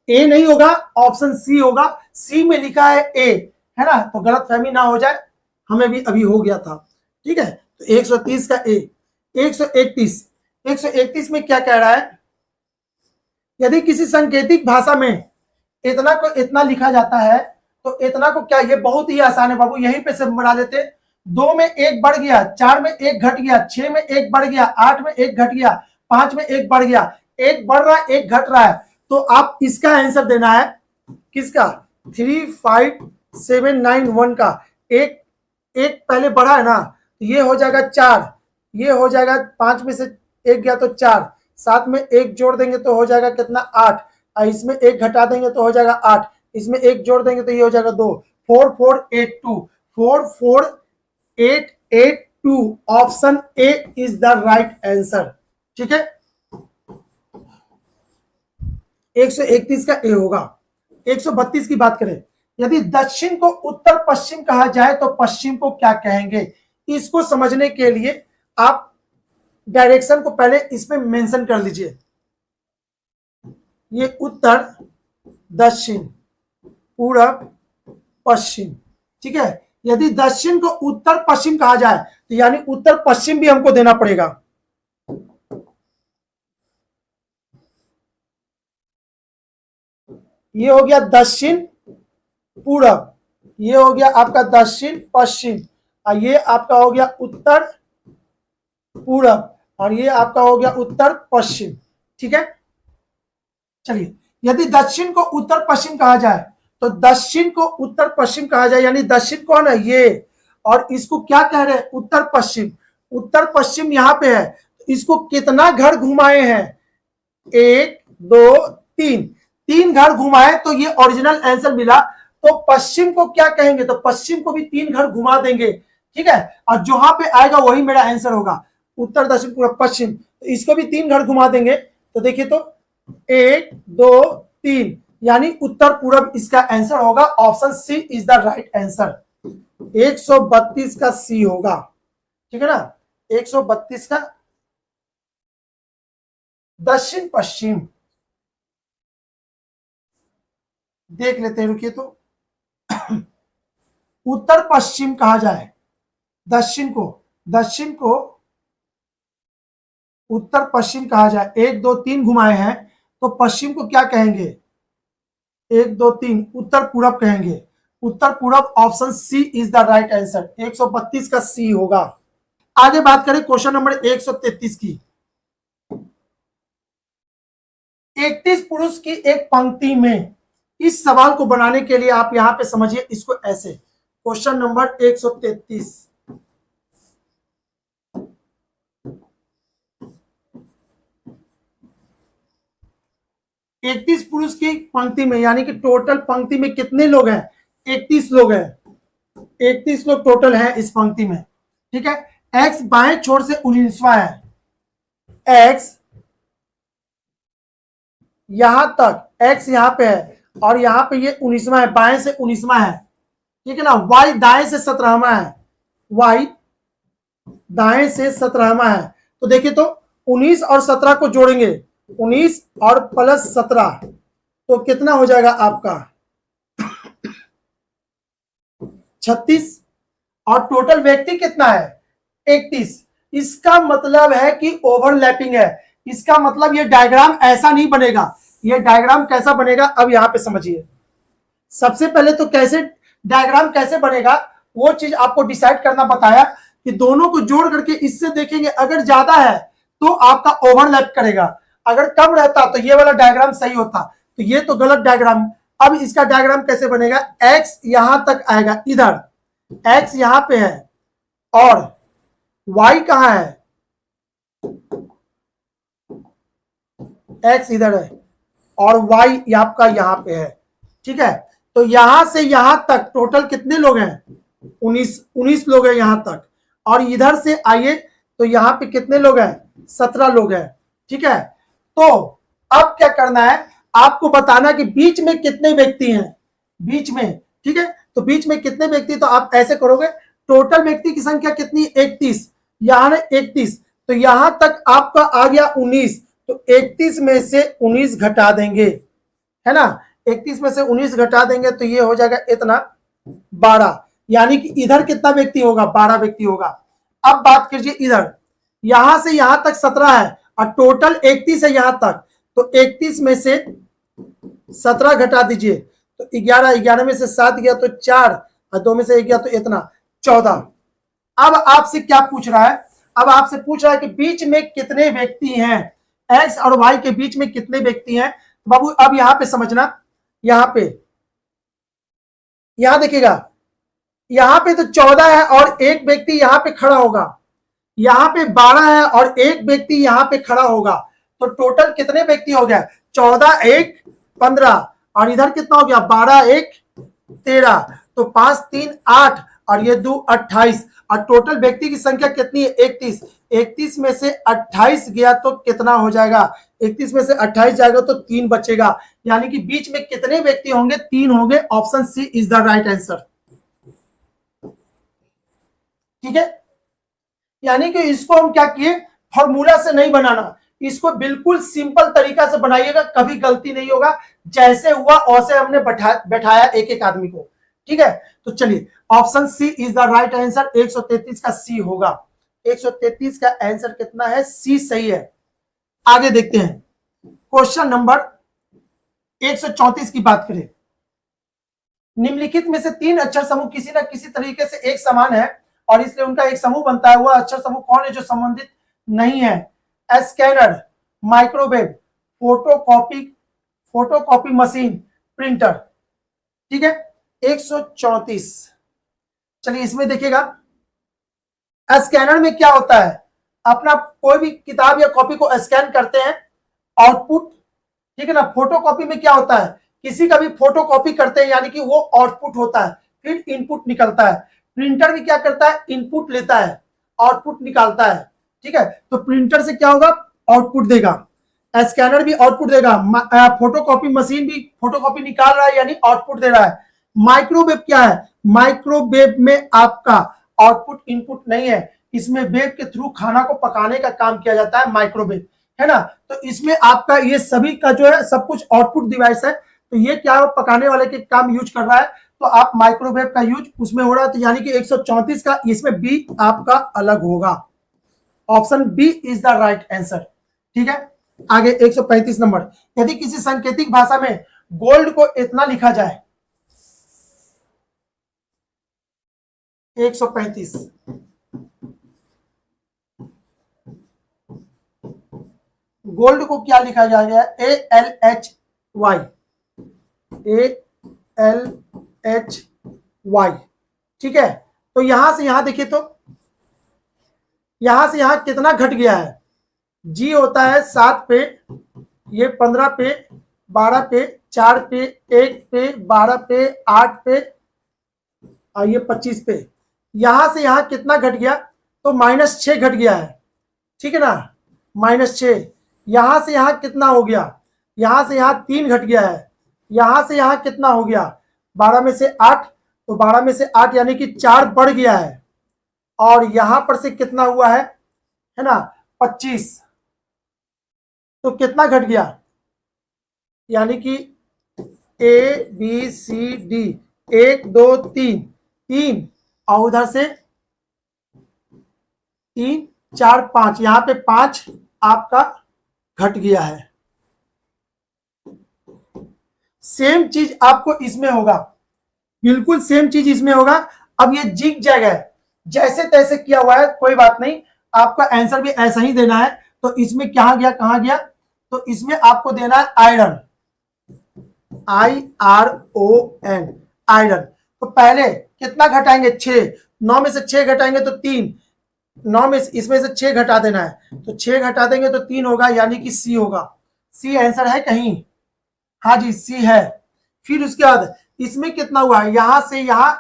A नहीं होगा, ऑप्शन सी होगा। सी में लिखा है ए, है ना, तो गलतफहमी ना हो जाए, हमें भी अभी हो गया था, ठीक है। तो 130 का ए। 131 में क्या कह रहा है, यदि किसी सांकेतिक भाषा में इतना को इतना लिखा जाता है, तो इतना को क्या, ये बहुत ही आसान है बाबू, यहीं पे से बना देते। 2 में 1 बढ़ गया, 4 में 1 घट गया, 6 में 1 बढ़ गया, 8 में 1 घट गया, 5 में 1 बढ़ गया, 1 बढ़ रहा है 1 घट रहा है। तो आप इसका आंसर देना है, किसका, 35791 का। एक पहले बढ़ा है ना, तो ये हो जाएगा 4, ये हो जाएगा 5 में से 1 गया तो 4, 7 में 1 जोड़ देंगे तो हो जाएगा कितना 8, और इसमें 1 घटा देंगे तो हो जाएगा 8, इसमें 1 जोड़ देंगे तो ये हो जाएगा 2, 4482 44882 option A is the right answer. ठीक है, 131 का ए होगा। 132 की बात करें, यदि दक्षिण को उत्तर पश्चिम कहा जाए तो पश्चिम को क्या कहेंगे? इसको समझने के लिए आप डायरेक्शन को पहले इसमें मेंशन कर लीजिए। ये उत्तर, दक्षिण, पूरब, पश्चिम। ठीक है, यदि दक्षिण को उत्तर पश्चिम कहा जाए तो यानी उत्तर पश्चिम भी हमको देना पड़ेगा। ये हो गया दक्षिण पूरब, ये हो गया आपका दक्षिण पश्चिम, और ये आपका हो गया उत्तर पूरब, और ये आपका हो गया उत्तर पश्चिम। ठीक है, चलिए, यदि दक्षिण को उत्तर पश्चिम कहा जाए तो दक्षिण को उत्तर पश्चिम कहा जाए यानी दक्षिण कौन है? ये, और इसको क्या कह रहे हैं? उत्तर पश्चिम। उत्तर पश्चिम यहां पे है, इसको कितना घर घुमाए हैं? 1 2 3, 3 घर घुमाए तो ये ओरिजिनल आंसर मिला। तो पश्चिम को क्या कहेंगे? तो पश्चिम को भी 3 घर घुमा देंगे। ठीक है, और जहां पे आएगा वही मेरा आंसर होगा, उत्तर दक्षिण पूर्व पश्चिम। तो इसको भी 3 घर घुमा देंगे। तो देखिए, तो 1 2 3 यानी उत्तर पूरब इसका आंसर होगा। Option C is the right answer. 132 का सी होगा। ठीक है ना, 132 का दक्षिण पश्चिम देख लेते हैं, रुकिए। तो उत्तर पश्चिम कहा जाए दक्षिण को उत्तर पश्चिम कहा जाए, 1 2 3 घुमाए हैं तो पश्चिम को क्या कहेंगे? 1 2 3 उत्तर पूरब कहेंगे। उत्तर पूरब, option C is the right answer. 132 का सी होगा। आगे बात करें क्वेश्चन नंबर 133 की। 31 पुरुष की एक पंक्ति में, इस सवाल को बनाने के लिए आप यहां पे समझिए इसको ऐसे। क्वेश्चन नंबर 133, 31 पुरुष की पंक्ति में यानी कि टोटल पंक्ति में कितने लोग हैं? 31 लोग हैं। 31 लोग टोटल हैं इस पंक्ति में। ठीक है, एक्स बाएं छोर से 19वां है, एक्स यहां तक, एक्स यहां पे है और यहां पे ये 19वां है, बाएं से 19वां है। ठीक है ना, वाई दाएं से 17वां है, वाई दाएं से 17वां है। तो देखिए, तो 19 और 17 को जोड़ेंगे, 19 और प्लस 17 तो कितना हो जाएगा आपका? 36। और टोटल व्यक्ति कितना है? 31। इसका मतलब है कि ओवरलैपिंग है। इसका मतलब ये डायग्राम ऐसा नहीं बनेगा। ये डायग्राम कैसा बनेगा अब यहां पे समझिए। सबसे पहले तो कैसे डायग्राम कैसे बनेगा वो चीज आपको डिसाइड करना बताया कि दोनों को जोड़ करके इससे देखेंगे, अगर ज्यादा है तो आपका ओवरलैप करेगा, अगर कम रहता तो ये वाला डायग्राम सही होता। तो ये तो गलत डायग्राम। अब इसका डायग्राम कैसे बनेगा? एक्स यहां तक आएगा, इधर एक्स यहां पे है और वाई कहां है? एक्स इधर है और वाई आपका यहां पे है। ठीक है, तो यहां से यहां तक टोटल कितने लोग हैं? 19 लोग हैं यहां तक। और इधर से आइए तो यहां पे कितने लोग हैं? 17 लोग हैं। ठीक है, तो अब क्या करना है आपको बताना कि बीच में कितने व्यक्ति हैं, बीच में। ठीक है, तो बीच में कितने व्यक्ति, तो आप ऐसे करोगे, टोटल व्यक्ति की संख्या कितनी? 31, यहां है 31, तो यहां तक आपका आ गया 19, तो 31 में से 19 घटा देंगे, है ना, 31 में से 19 घटा देंगे तो ये हो जाएगा इतना 12, यानी कि इधर कितना व्यक्ति होगा? 12 व्यक्ति होगा। अब बात कीजिए इधर, यहां से यहां तक 17 है और टोटल 31 है यहां तक, तो 31 में से 17 घटा दीजिए तो 11, 11 में से 7 गया तो 4 और 2 में से 1 गया तो इतना 14। अब आपसे क्या पूछ रहा है? अब आपसे पूछ रहा है कि बीच में कितने व्यक्ति हैं, एक्स और वाई के बीच में कितने व्यक्ति हैं। बाबू अब यहां पे समझना, यहां देखिएगा, यहां पे तो 14 है और एक व्यक्ति यहां पे खड़ा होगा, यहां पे 12 है और एक व्यक्ति यहां पे खड़ा होगा, तो टोटल कितने व्यक्ति हो गया? 14 1 15 और इधर कितना हो गया? 12 1 13, तो 5 3 8 और ये 2 28 और टोटल व्यक्ति की संख्या कितनी है 31। 31 में से 28 गया तो कितना हो जाएगा 31 में से 28 जाएगा तो 3 बचेगा, यानी कि बीच में कितने व्यक्ति होंगे 3 होंगे। Option C is the right answer. ठीक है, यानी कि इसको हम क्या किए, फॉर्मूला से नहीं बनाना, इसको बिल्कुल सिंपल तरीका से बनाइएगा, कभी गलती नहीं होगा। जैसे हुआ वैसे हमने बैठाया एक एक आदमी को। ठीक है, तो चलिए option C is the right answer. 133 का सी होगा। 133 का आंसर कितना है, सी सही है। आगे देखते हैं क्वेश्चन नंबर 134 की बात करें। निम्नलिखित में से 3 अक्षर समूह किसी न किसी तरीके से एक समान है और इसलिए उनका एक समूह बनता है। वह अक्षर समूह कौन है जो संबंधित नहीं है। Scanner, microwave, photocopy machine, printer. ठीक है, 134। चलिए इसमें देखिएगा, स्कैनर में क्या होता है, अपना कोई भी किताब या कॉपी को स्कैन करते हैं, आउटपुट। ठीक है ना। फोटोकॉपी में क्या होता है, किसी का भी फोटोकॉपी करते हैं यानी कि वो आउटपुट होता है, फिर इनपुट निकलता है। प्रिंटर भी क्या करता है, इनपुट लेता है, आउटपुट निकालता है। ठीक है, तो प्रिंटर से क्या होगा, आउटपुट देगा। स्कैनर भी आउटपुट देगा। फोटोकॉपी मशीन भी फोटोकॉपी निकाल रहा है यानी आउटपुट दे रहा है। माइक्रोवेव क्या है, माइक्रोवेव में आपका आउटपुट इनपुट नहीं है, इसमें वेव के थ्रू खाना को पकाने का काम किया जाता है, माइक्रोवेव है ना। तो इसमें आपका ये सभी का जो है सब कुछ आउटपुट डिवाइस है। तो ये क्या है, पकाने वाले के काम यूज कर रहा है, तो आप माइक्रोवेव का यूज उसमें हो रहा है। तो यानी कि 134 का इसमें बी आपका अलग होगा। Option B is the right answer. ठीक है, आगे 135 नंबर। यदि किसी सांकेतिक भाषा में गोल्ड को इतना लिखा जाए, 135 गोल्ड को क्या लिखा जाएगा, ALHY, ALHY। ठीक है, तो यहां से यहां देखिए, तो यहां से यहां कितना घट गया है, जी होता है 7 पे, ये 15 पे, 12 पे, 4 पे, 1 पे, 12 पे, 8 पे और ये 25 पे। यहां से यहां कितना घट गया, तो -6 घट गया है। ठीक है ना, -6। यहां से यहां कितना हो गया, यहां से यहां 3 घट गया है। यहां से यहां कितना हो गया, 12 में से 8, तो 12 में से 8 यानी कि 4 बढ़ गया है। और यहां पर से कितना हुआ है ना, 25, तो कितना घट गया, यानी कि ABCD 1 2 3 3 और उधर से 3 4 5, यहां पे 5 आपका घट गया है। सेम चीज आपको इसमें होगा, बिल्कुल सेम चीज इसमें होगा। अब ये जिग जैग है, जैसे तैसे किया हुआ है, कोई बात नहीं, आपका आंसर भी ऐसा ही देना है। तो इसमें कहां गया, कहां गया, तो इसमें आपको देना है आयरन, IRON, आयरन। तो पहले कितना घटाएंगे, 6, 9 में से 6 घटाएंगे तो 3, 9 में इसमें से 6 घटा देना है, तो 6 घटा देंगे तो 3 होगा, यानी कि सी होगा। सी आंसर है कहीं, हाँ जी सी है। फिर उसके बाद इसमें कितना हुआ है, यहां से यहां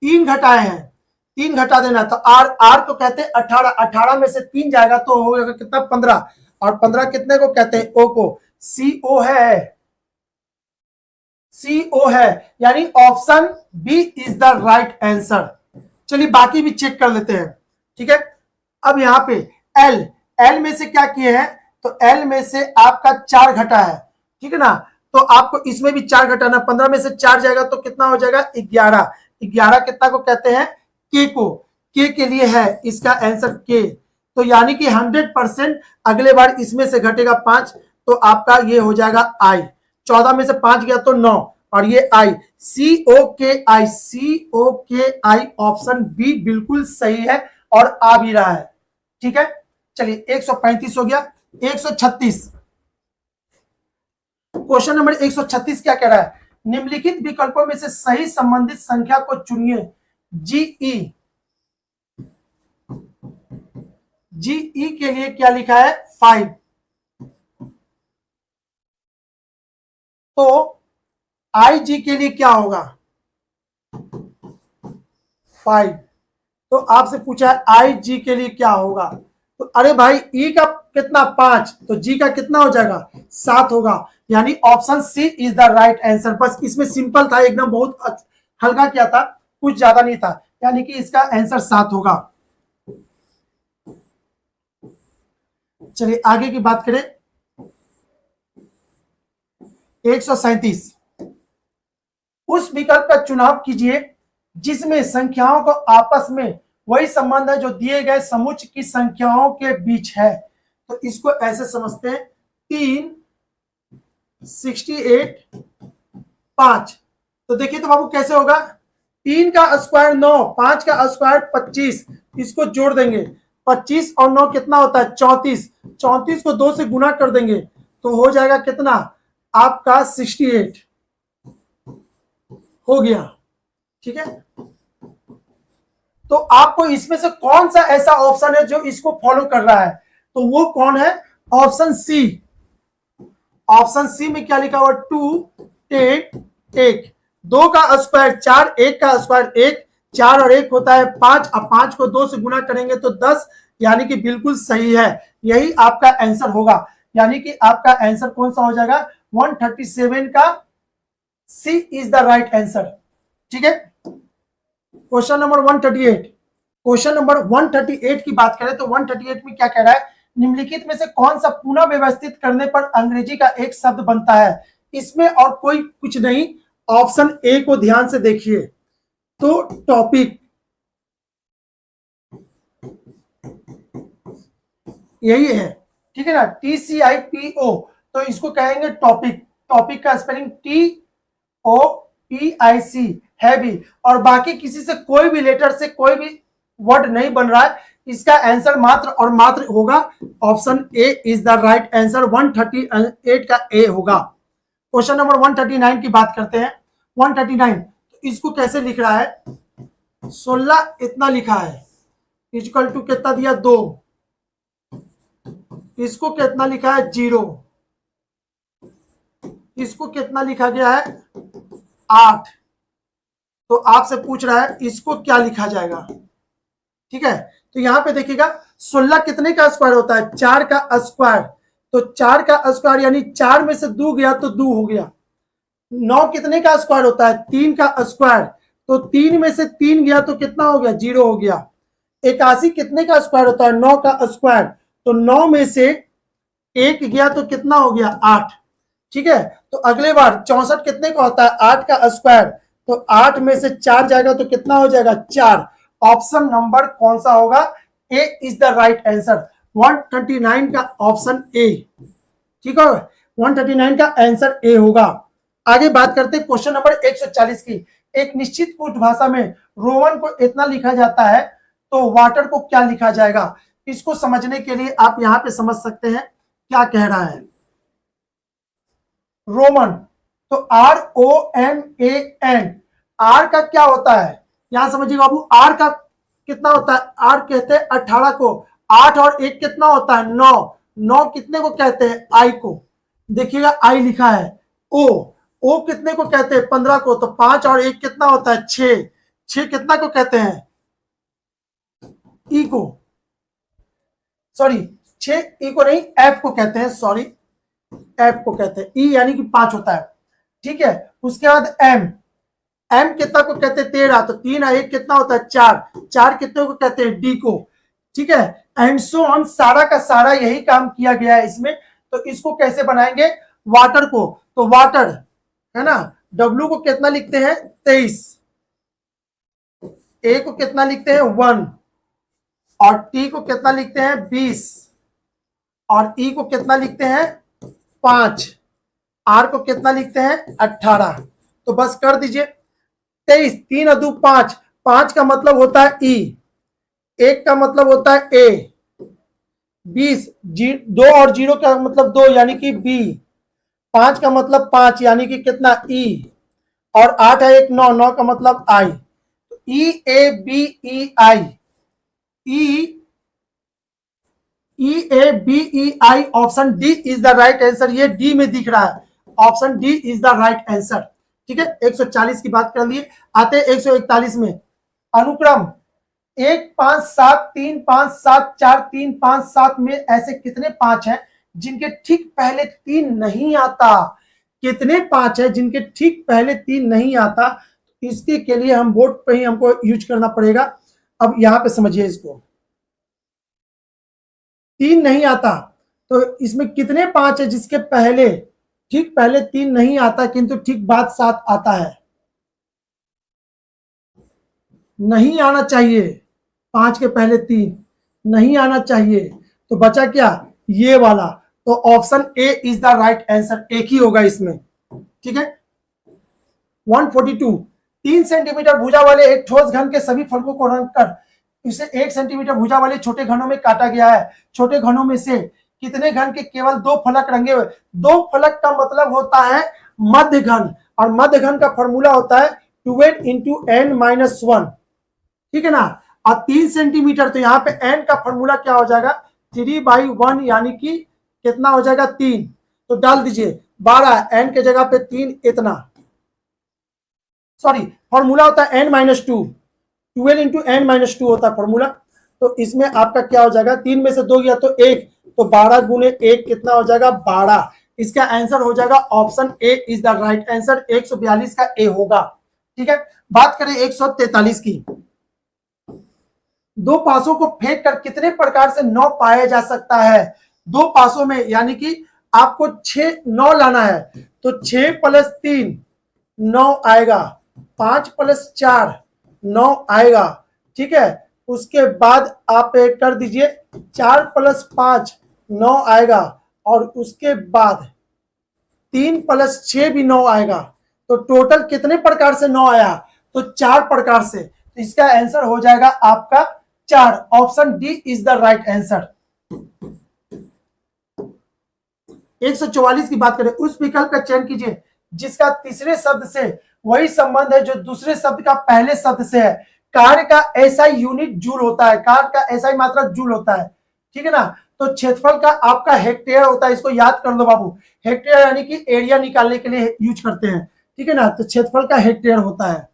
3 घटाए हैं, 3 घटा देना, तो आर को कहते हैं 18, 18 में से 3 जाएगा तो हो जाएगा कितना, 15, और 15 कितने को कहते हैं, ओ को। CO है, CO है, यानी option B is the right answer. चलिए बाकी भी चेक कर लेते हैं। ठीक है, अब यहाँ पे एल में से क्या किए हैं, तो एल में से आपका 4 घटा है। ठीक है ना, तो आपको इसमें भी 4 घटाना, 15 में से 4 जाएगा तो कितना हो जाएगा, 11। 11 कितना को कहते हैं, के को, के के लिए है इसका आंसर के। तो यानी कि 100% अगले बार इसमें से घटेगा 5, तो आपका ये हो जाएगा आई। 14 में से 5 गया तो 9, और ये आई, COKI, COKI ऑप्शन बी बिल्कुल सही है और आ भी रहा है। ठीक है, चलिए 135 हो गया। 136, क्वेश्चन नंबर 136 क्या कह रहा है, निम्नलिखित विकल्पों में से सही संबंधित संख्या को चुनिए। GE के लिए क्या लिखा है, 5, तो IG के लिए क्या होगा, 5। तो आपसे पूछा है आई जी के लिए क्या होगा, तो अरे भाई ई का कितना 5, तो जी का कितना हो जाएगा 7 होगा, यानी option C is the right answer. बस इसमें सिंपल था एकदम, बहुत हल्का किया था, कुछ ज्यादा नहीं था, यानी कि इसका आंसर 7 होगा। चलिए आगे की बात करें। 137, उस विकल्प का चुनाव कीजिए जिसमें संख्याओं को आपस में वही संबंध है जो दिए गए समुच्चय की संख्याओं के बीच है। तो इसको ऐसे समझते हैं, 3, 68, 5। तो देखिए तो बाबू कैसे होगा, 3 का स्क्वायर 9, 5 का स्क्वायर 25, इसको जोड़ देंगे, 25 और 9 कितना होता है 34, 34 को 2 से गुना कर देंगे तो हो जाएगा कितना आपका 68 हो गया। ठीक है, तो आपको इसमें से कौन सा ऐसा ऑप्शन है जो इसको फॉलो कर रहा है, तो वो कौन है, ऑप्शन सी। ऑप्शन सी में क्या लिखा हुआ 2, 10, 1, 2 का स्क्वायर 4, 1 का स्क्वायर 1, 4 और 1 होता है 5, अब 5 को 2 से गुना करेंगे तो 10, यानी कि बिल्कुल सही है, यही आपका आंसर होगा। यानी कि आपका आंसर कौन सा हो जाएगा, 137 का सी इज द राइट आंसर। ठीक है, क्वेश्चन नंबर 138। क्वेश्चन नंबर 138 की बात करें तो 138 में क्या कह रहा है, निम्नलिखित में से कौन सा पुनः व्यवस्थित करने पर अंग्रेजी का एक शब्द बनता है। इसमें और कोई कुछ नहीं, ऑप्शन ए को ध्यान से देखिए, तो टॉपिक, यही है। ठीक है ना, TCIPO, तो इसको कहेंगे टॉपिक। टॉपिक का स्पेलिंग TOPIC हैवी, और बाकी किसी से कोई भी लेटर से कोई भी वर्ड नहीं बन रहा है, इसका आंसर मात्र और मात्र होगा option A is the right answer, 138 का ए होगा। क्वेश्चन नंबर 139 की बात करते हैं। 139, तो इसको कैसे लिख रहा है, 16 इतना लिखा है, इक्वल टू कितना दिया 2, इसको कितना लिखा है 0, इसको कितना लिखा गया है 8। तो आपसे पूछ रहा है इसको क्या लिखा जाएगा। ठीक है, तो यहां पे देखिएगा 16 कितने का स्क्वायर होता है, 4 का स्क्वायर, तो 4 का स्क्वायर यानी 4 में से 2 गया तो 2 हो गया। 9 कितने का स्क्वायर होता है, 3 का स्क्वायर, तो 3 में से 3 गया तो कितना हो गया 0 हो गया। 81 कितने का स्क्वायर होता है, 9 का स्क्वायर, तो 9 में से 1 गया तो कितना हो गया 8। ठीक है, तो अगले बार 64 कितने का होता है, 8 का स्क्वायर, तो 8 में से 4 जाएगा तो कितना हो जाएगा 4। ऑप्शन नंबर कौन सा होगा, ए इज द राइट आंसर, 139 का ऑप्शन ए। ठीक है, 139 का आंसर ए होगा। आगे बात करते हैं क्वेश्चन नंबर 140 की। एक निश्चित कुट भाषा में रोमन को इतना लिखा जाता है तो वाटर को क्या लिखा जाएगा। इसको समझने के लिए आप यहां पे समझ सकते हैं क्या कह रहा है। रोमन, तो ROMAN, आर का क्या होता है, यहां समझिए बाबू, आर का कितना होता है, आर कहते हैं 18 को, 8 और 1 कितना होता है 9, 9 कितने को कहते हैं आई को, देखिएगा आई लिखा है। ओ कितने को कहते हैं 15 को, तो 5 और 1 कितना होता है 6, 6 कितना को कहते हैं ई को, सॉरी 6 ई को नहीं एफ को कहते हैं, सॉरी एफ को कहते हैं, ई यानी कि 5 होता है। ठीक है, उसके बाद एम कितना को कहते हैं 13, तो 3 और 1 कितना होता है 4, 4 कितने को कहते हैं डी को। ठीक है, एंड सो ऑन, सारा का सारा यही काम किया गया है इसमें। तो इसको कैसे बनाएंगे, वाटर को, तो वाटर है ना, डब्ल्यू को कितना लिखते हैं 23, ए को कितना लिखते हैं 1, और टी को कितना लिखते हैं 20, और ई को कितना लिखते हैं 5, आर को कितना लिखते हैं 18। तो बस कर दीजिए 23, 3 और 2 5, 5 का मतलब होता है ई, 1 का मतलब होता है ए, 20, 2 और 0 का मतलब 2 यानी कि बी, 5 का मतलब 5 यानी कि कितना ई, और 8 है 1 9, 9 का मतलब I, E A B E I, EABEI, option D is the right answer. ये डी में दिख रहा है, option D is the right answer. ठीक है, 140 की बात कर लिए, आते 141 में। अनुक्रम 1 5 7 3 5 7 4 3 5 7 में ऐसे कितने 5 हैं जिनके ठीक पहले 3 नहीं आता? कितने 5 है जिनके ठीक पहले 3 नहीं आता? इसके के लिए हम बोर्ड पे ही हमको यूज करना पड़ेगा। अब यहां पे समझिए, इसको 3 नहीं आता तो इसमें कितने 5 है जिसके पहले ठीक पहले 3 नहीं आता किंतु ठीक बाद 7 आता है? नहीं आना चाहिए, 5 के पहले 3 नहीं आना चाहिए, तो बचा क्या? ये वाला। तो option A is the right answer, एक ही होगा इसमें। ठीक है। 142, 3 सेंटीमीटर भुजा वाले एक ठोस घन के सभी फलकों को रंग कर इसे 1 सेंटीमीटर भुजा वाले छोटे घनों में काटा गया है। छोटे घनों में से कितने घन के केवल 2 फलक रंगे हुए? 2 फलक का मतलब होता है मध्य घन, और मध्य घन का फॉर्मूला होता है 2n इंटू n माइनस 1। ठीक है ना। और 3 सेंटीमीटर, तो यहाँ पे n का फॉर्मूला क्या हो जाएगा? 3/1, यानी कि कितना हो जाएगा? 3। तो डाल दीजिए 12, n के जगह पे 3, इतना। सॉरी, फॉर्मूला होता है n minus 2, 12 into n minus 2 होता है फॉर्मूला। तो इसमें आपका क्या हो जाएगा? 3 में से 2 गया तो 1, तो 12 गुने 1 कितना हो जाएगा? 12। इसका आंसर हो जाएगा option A is the right answer, 142 का ए होगा। ठीक है। बात करें 143 की। 2 पासों को फेंक कर कितने प्रकार से 9 पाया जा सकता है? 2 पासों में, यानी कि आपको 9 लाना है, तो 6 + 3 9 आएगा, 5 + 4 9 आएगा। ठीक है। उसके बाद आप कर दीजिए 4 + 5 9 आएगा, और उसके बाद 3 + 6 भी 9 आएगा। तो टोटल कितने प्रकार से 9 आया? तो 4 प्रकार से। तो इसका आंसर हो जाएगा आपका 4, option D is the right answer. 144 की बात करें, उस विकल्प का चयन कीजिए जिसका तीसरे शब्द से वही संबंध है जो दूसरे शब्द का पहले शब्द से है। कार्य का एसआई यूनिट जूल होता है, कार्य का एसआई मात्रा जूल होता है। ठीक है ना। तो क्षेत्रफल का आपका हेक्टेयर होता है, इसको याद कर लो बाबू। हेक्टेयर यानी कि एरिया निकालने के लिए यूज करते हैं। ठीक है ना। तो क्षेत्रफल का हेक्टेयर होता है।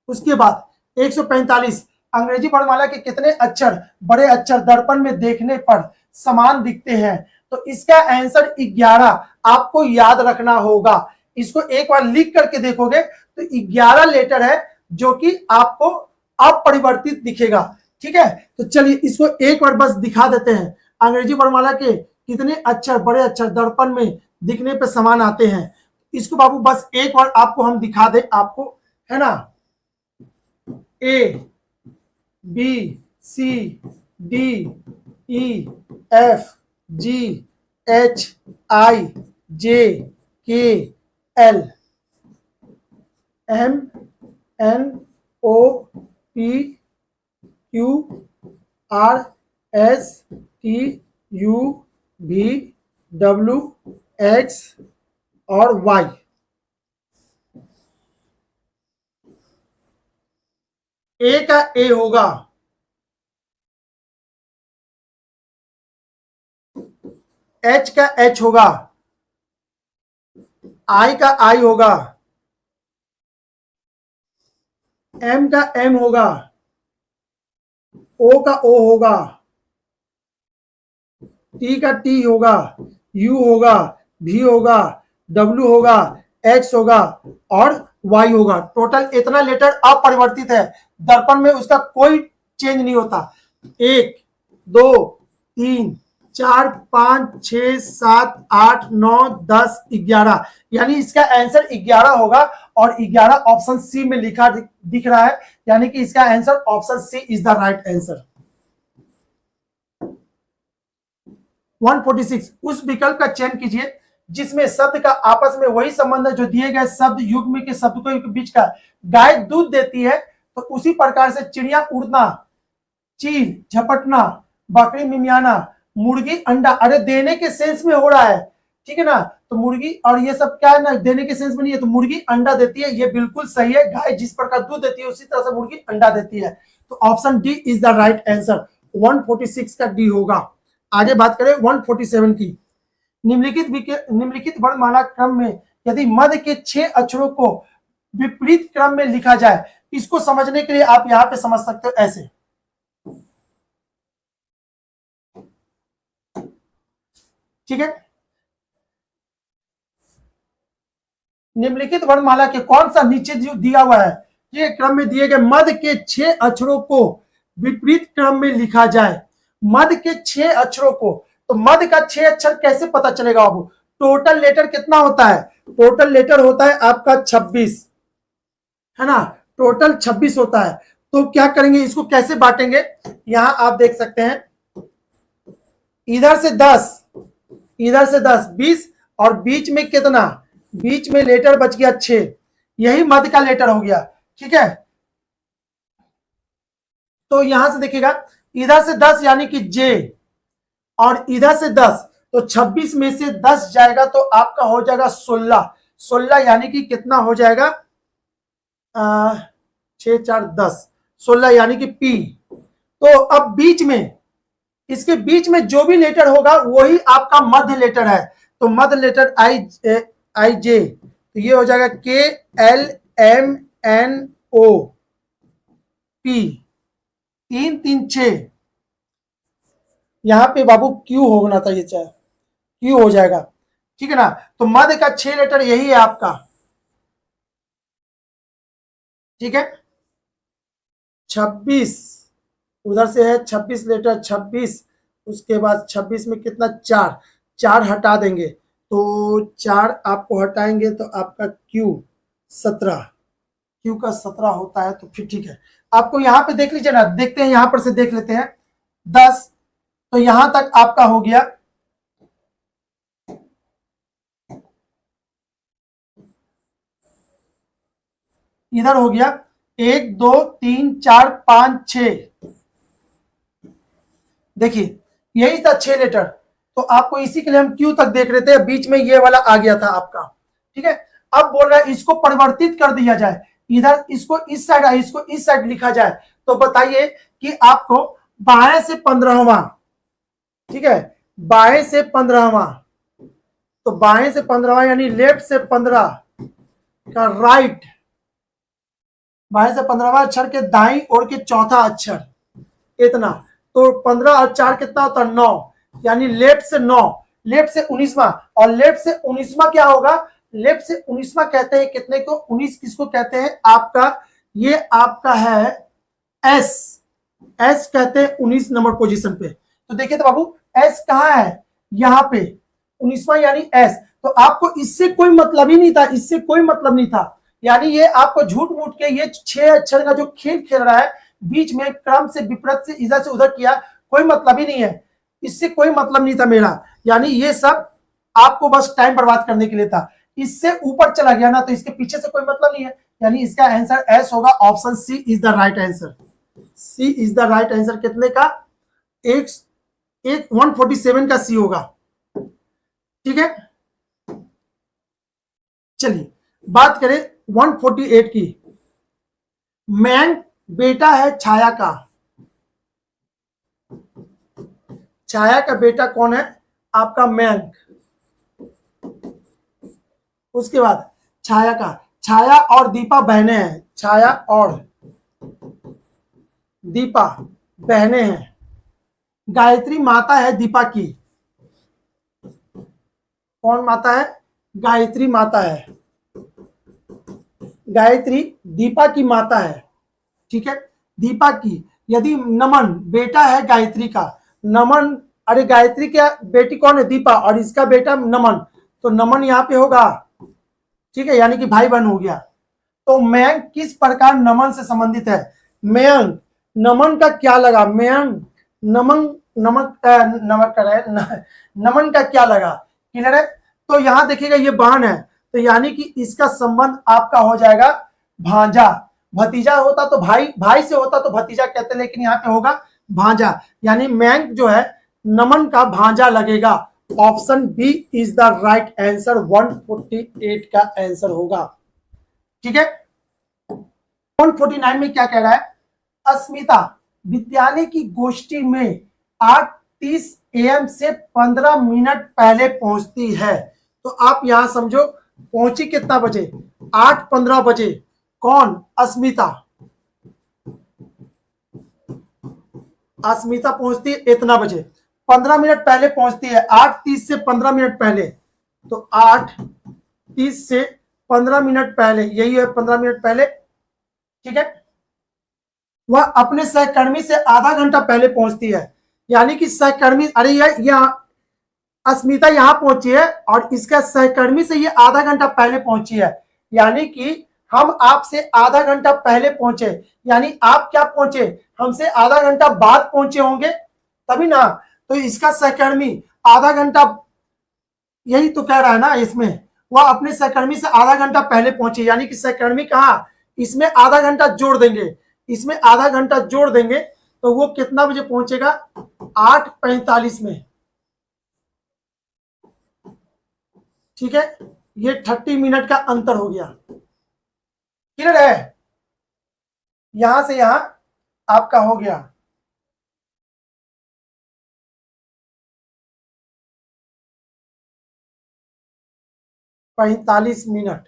उसके बाद 145, अंग्रेजी वर्णमाला के कितने अक्षर बड़े अक्षर दर्पण में देखने पर समान दिखते हैं? तो इसका आंसर 11 आपको याद रखना होगा। इसको एक बार लिख करके देखोगे तो 11 लेटर है जो कि आपको अपरिवर्तित दिखेगा। ठीक है। तो चलिए इसको एक बार बस दिखा देते हैं। अंग्रेजी वर्णमाला के कितने अक्षर बड़े अक्षर दर्पण में दिखने पे समान आते हैं? इसको बाबू बस एक बार आपको हम दिखा दे, आपको, है ना। A B C D E F G H I J K L M N O P Q R S T U V W X और Y। ए का ए होगा, एच का एच होगा, आई का आई होगा, एम का एम होगा, ओ का ओ होगा, टी का टी होगा, यू होगा, भी होगा, डब्ल्यू होगा, एक्स होगा और वाई होगा। टोटल इतना लेटर अपरिवर्तित है, दर्पण में उसका कोई चेंज नहीं होता। 1 2 3 4 5 6 7 8 9 10 11, यानी इसका आंसर 11 होगा, और 11 ऑप्शन सी में लिखा दिख रहा है, यानी कि इसका answer option C is the right answer. 146, उस विकल्प का चयन कीजिए जिसमें शब्द का आपस में वही संबंध है जो दिए गए शब्द युग्म के शब्दों के बीच का। गाय दूध देती है तो उसी प्रकार से चिड़िया उड़ना, चील झपटना, बकरी मिमियाना, मुर्गी अंडा, अरे देने के सेंस में हो रहा है। ठीक है ना। तो मुर्गी और ये सब क्या है ना, देने के सेंस में नहीं है। तो मुर्गी अंडा देती है, ये बिल्कुल सही है। गाय जिस प्रकार दूध देती है उसी तरह से मुर्गी अंडा देती है। तो option D is the right answer, 146 का डी होगा। आगे बात करें 147 की। निम्नलिखित वर्णमाला क्रम में यदि मध्य के 6 अक्षरों को विपरीत क्रम में लिखा जाए इसको समझने के लिए आप यहां पे समझ सकते हो ऐसे, ठीक है। निम्नलिखित वर्णमाला के कौन सा नीचे जो दिया हुआ है ये क्रम में दिए गए मध्य के 6 अक्षरों को विपरीत क्रम में लिखा जाए। मध्य के 6 अक्षरों को, तो मध्य का 6 अक्षर कैसे पता चलेगा बाबू? टोटल लेटर कितना होता है? टोटल लेटर होता है आपका 26, है ना, टोटल 26 होता है। तो क्या करेंगे, इसको कैसे बांटेंगे? यहां आप देख सकते हैं, इधर से 10, इधर से 10, 20, और बीच में कितना? बीच में लेटर बच गया 6, यही मध्य का लेटर हो गया, ठीक है। तो यहां से देखिएगा, इधर से 10 यानी कि जे, और इधर से 10, तो 26 में से 10 जाएगा तो आपका हो जाएगा 16, 16 यानी कि कितना हो जाएगा? 6 4 10, 16 यानी कि पी। तो अब बीच में, इसके बीच में जो भी लेटर होगा वही आपका मध्य लेटर है। तो मध्य लेटर आई जे, तो ये हो जाएगा K L M N O P, 3 3 6। यहां पे बाबू क्यू होना चाहिए, चाहे क्यू हो जाएगा, ठीक है ना। तो मध्य का 6 लेटर यही है आपका, ठीक है। 26 उधर से है, 26 लेटर 26, उसके बाद 26 में कितना? 4, 4 हटा देंगे, तो 4 आपको हटाएंगे तो आपका क्यू 17, क्यू का 17 होता है। तो फिर ठीक है, आपको यहां पे देख लीजिए ना, देखते हैं यहां पर से देख लेते हैं 10, तो यहां तक आपका हो गया, इधर हो गया 1 2 3 4 5 6, देखिए यही था 6 लेटर। तो आपको इसी के लिए हम क्यू तक देख रहे थे, बीच में ये वाला आ गया था आपका, ठीक है। अब बोल रहा है इसको परिवर्तित कर दिया जाए, इधर इसको इस साइड, इसको इस साइड लिखा जाए। तो बताइए कि आपको बाएं से 15वां, ठीक है, बाएं से 15वां, तो बाएं से 15वां यानी लेफ्ट से 15 का राइट, बाएं से 15वां अक्षर के दाईं ओर के चौथा अक्षर, इतना। तो 15 और 4 कितना होता है? 9, यानी लेफ्ट से 9, लेफ्ट से 19वां, और लेफ्ट से 19वां क्या होगा? लेफ्ट से 19वां कहते हैं कितने को? 19 किसको कहते हैं? आपका ये आपका है एस, एस कहते हैं 19 नंबर पोजीशन पे। तो देखिए तो बाबू एस कहाँ है? यहाँ पे 19वां यानी एस। तो आपको इससे कोई मतलब ही नहीं था, इससे कोई मतलब नहीं था, यानी ये आपको झूठ मूठ के ये 6 अक्षर का जो खेल खेल रहा है, बीच में क्रम से विपरीत से इधर से उधर किया, कोई मतलब ही नहीं है, इससे कोई मतलब नहीं था मेरा, यानी ये सब आपको बस टाइम बर्बाद करने के लिए था। इससे ऊपर चला गया ना, तो इसके पीछे से कोई मतलब नहीं है, यानी इसका आंसर एस होगा, option C is the right answer. C is the right answer. कितने का? एक 147 का सी होगा, ठीक है। चलिए बात करें 148 की। मैंग बेटा है छाया का, छाया का बेटा कौन है? आपका मैंग। उसके बाद छाया का, छाया और दीपा बहनें हैं, छाया और दीपा बहनें हैं। गायत्री माता है दीपा की, कौन माता है? गायत्री माता है, गायत्री दीपा की माता है, ठीक है, दीपा की। यदि नमन बेटा है गायत्री का, नमन, अरे गायत्री क्या बेटी कौन है? दीपा, और इसका बेटा नमन, तो नमन यहाँ पे होगा, ठीक है, यानी कि भाई बहन हो गया। तो मयंक किस प्रकार नमन से संबंधित है? मयंक, नमन का क्या लगा? मयंक, नमन, नमक नमक का है, नमन का क्या लगा? क्लियर है। तो यहां देखिएगा ये बहन है, तो यानी कि इसका संबंध आपका हो जाएगा भांजा। भतीजा होता तो भाई, भाई से होता तो भतीजा कहते, लेकिन यहाँ पे होगा भांजा, यानी मयंक जो है नमन का भांजा लगेगा। Option B is the right answer, 148 का आंसर होगा, ठीक है। 149 में क्या कह रहा है? अस्मिता विद्यालय की गोष्ठी में 8:30 AM से 15 मिनट पहले पहुंचती है। तो आप यहां समझो पहुंची कितना बजे? 8:15 बजे। कौन? अस्मिता, अस्मिता पहुंचती है इतना बजे, 15 मिनट पहले पहुंचती है, 8:30 से 15 मिनट पहले। तो 8:30 से 15 मिनट पहले, यही है 15 मिनट पहले, ठीक है। वह अपने सहकर्मी से आधा घंटा पहले पहुंचती है, यानी कि सहकर्मी, अरे यह अस्मिता यहां पहुंची है और इसका सहकर्मी से ये आधा घंटा पहले पहुंची है, यानी कि हम आपसे आधा घंटा पहले पहुंचे, यानी आप क्या पहुंचे, हमसे आधा घंटा बाद पहुंचे होंगे तभी ना। तो इसका सहकर्मी आधा घंटा, यही तो कह रहा है ना इसमें, वह अपने सहकर्मी से आधा घंटा पहले पहुंचे, यानी कि सहकर्मी कहा, इसमें आधा घंटा जोड़ देंगे, इसमें आधा घंटा जोड़ देंगे तो वो कितना बजे पहुंचेगा, 8:45 में, ठीक है। ये 30 मिनट का अंतर हो गया, क्लियर है। यहां से यहां आपका हो गया 45 मिनट,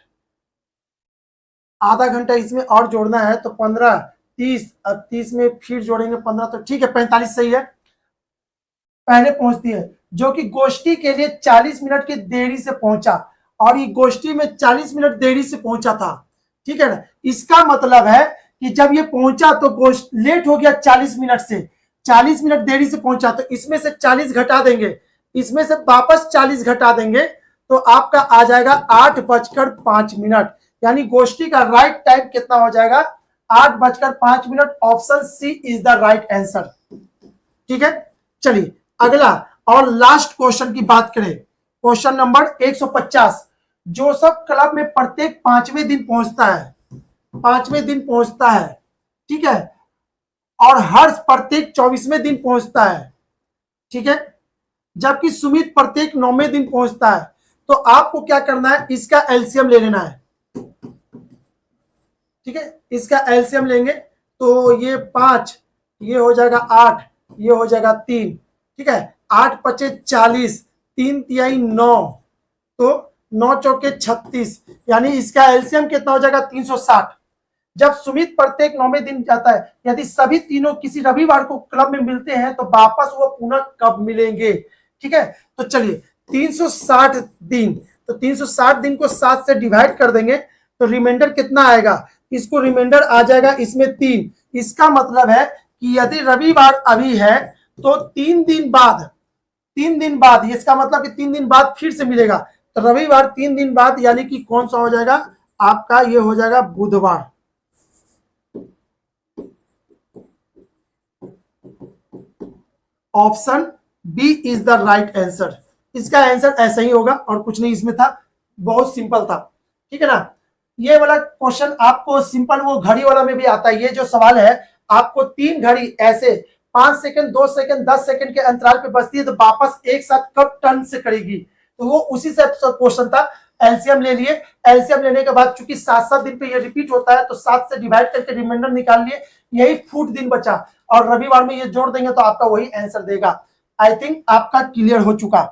आधा घंटा इसमें और जोड़ना है तो 15, 30, अब 30 में फिर जोड़ेंगे 15, तो ठीक है 45 सही है, पहले पहुंचती है, जो कि गोष्ठी के लिए 40 मिनट की देरी से पहुंचा, और ये गोष्ठी में 40 मिनट देरी से पहुंचा था, ठीक है ना। इसका मतलब है कि जब ये पहुंचा तो गोष्ठ लेट हो गया 40 मिनट से, 40 मिनट देरी से पहुंचा, तो इसमें से 40 घटा देंगे, इसमें से वापस 40 घटा देंगे तो आपका आ जाएगा 8:05, यानी गोष्ठी का राइट टाइम कितना हो जाएगा, 8:05। Option C is the right answer, ठीक है। चलिए अगला और लास्ट क्वेश्चन की बात करें, क्वेश्चन नंबर 150। जोसेफ क्लब में प्रत्येक 5वें दिन पहुंचता है, 5वें दिन पहुंचता है, ठीक है, और हर्ष प्रत्येक 24वें दिन पहुंचता है, ठीक है, जबकि सुमित प्रत्येक 9वें दिन पहुंचता है। तो आपको क्या करना है, इसका एलसीएम ले लेना है, ठीक है, इसका एलसीएम लेंगे तो ये 5, ये हो जाएगा 8, ये हो जाएगा 3, ठीक है, 8 पचे 40, 3 तिहाई 9, तो 9 चौके 36, यानी इसका एलसीएम कितना हो जाएगा 360। जब सुमित प्रत्येक 9वें दिन जाता है, यदि सभी तीनों किसी रविवार को क्लब में मिलते हैं तो वापस वो पुनः कब मिलेंगे, ठीक है। तो चलिए 360 दिन, तो 360 दिन को 7 से डिवाइड कर देंगे तो रिमाइंडर कितना आएगा, इसको रिमाइंडर आ जाएगा इसमें 3। इसका मतलब है कि यदि रविवार अभी है तो 3 दिन बाद, 3 दिन बाद, इसका मतलब कि 3 दिन बाद फिर से मिलेगा, तो रविवार 3 दिन बाद, यानी कि कौन सा हो जाएगा आपका, ये हो जाएगा बुधवार। Option B is the right answer, इसका आंसर ऐसा ही होगा और कुछ नहीं इसमें था, बहुत सिंपल था, ठीक है ना। ये वाला क्वेश्चन आपको सिंपल वो घड़ी वाला में भी आता है। ये जो सवाल है आपको 3 घड़ी ऐसे 5 सेकंड, 2 सेकंड, 10 सेकंड के अंतराल पे बचती है तो वापस एक साथ कब टर्न से करेगी, तो वो उसी से क्वेश्चन था। एलसीएम ले लिए, एलसीएम लेने के बाद चूंकि 7-7 दिन पे ये रिपीट होता है तो 7 से डिवाइड करके रिमाइंडर निकाल लिए, यही फुट दिन बचा और रविवार में ये जोड़ देंगे तो आपका वही आंसर देगा। आई थिंक आपका क्लियर हो चुका,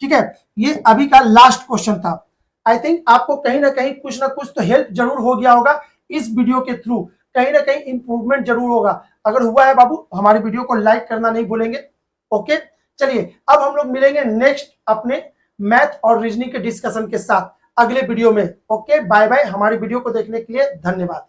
ठीक है। ये अभी का लास्ट क्वेश्चन था। आई थिंक आपको कहीं ना कहीं कुछ ना कुछ तो हेल्प जरूर हो गया होगा इस वीडियो के थ्रू, कहीं ना कहीं इंप्रूवमेंट जरूर होगा। अगर हुआ है बाबू, हमारे वीडियो को लाइक करना नहीं भूलेंगे, ओके। चलिए अब हम लोग मिलेंगे नेक्स्ट अपने मैथ और रीजनिंग के डिस्कशन के साथ अगले वीडियो में। Okay, bye bye. हमारे वीडियो को देखने के लिए धन्यवाद।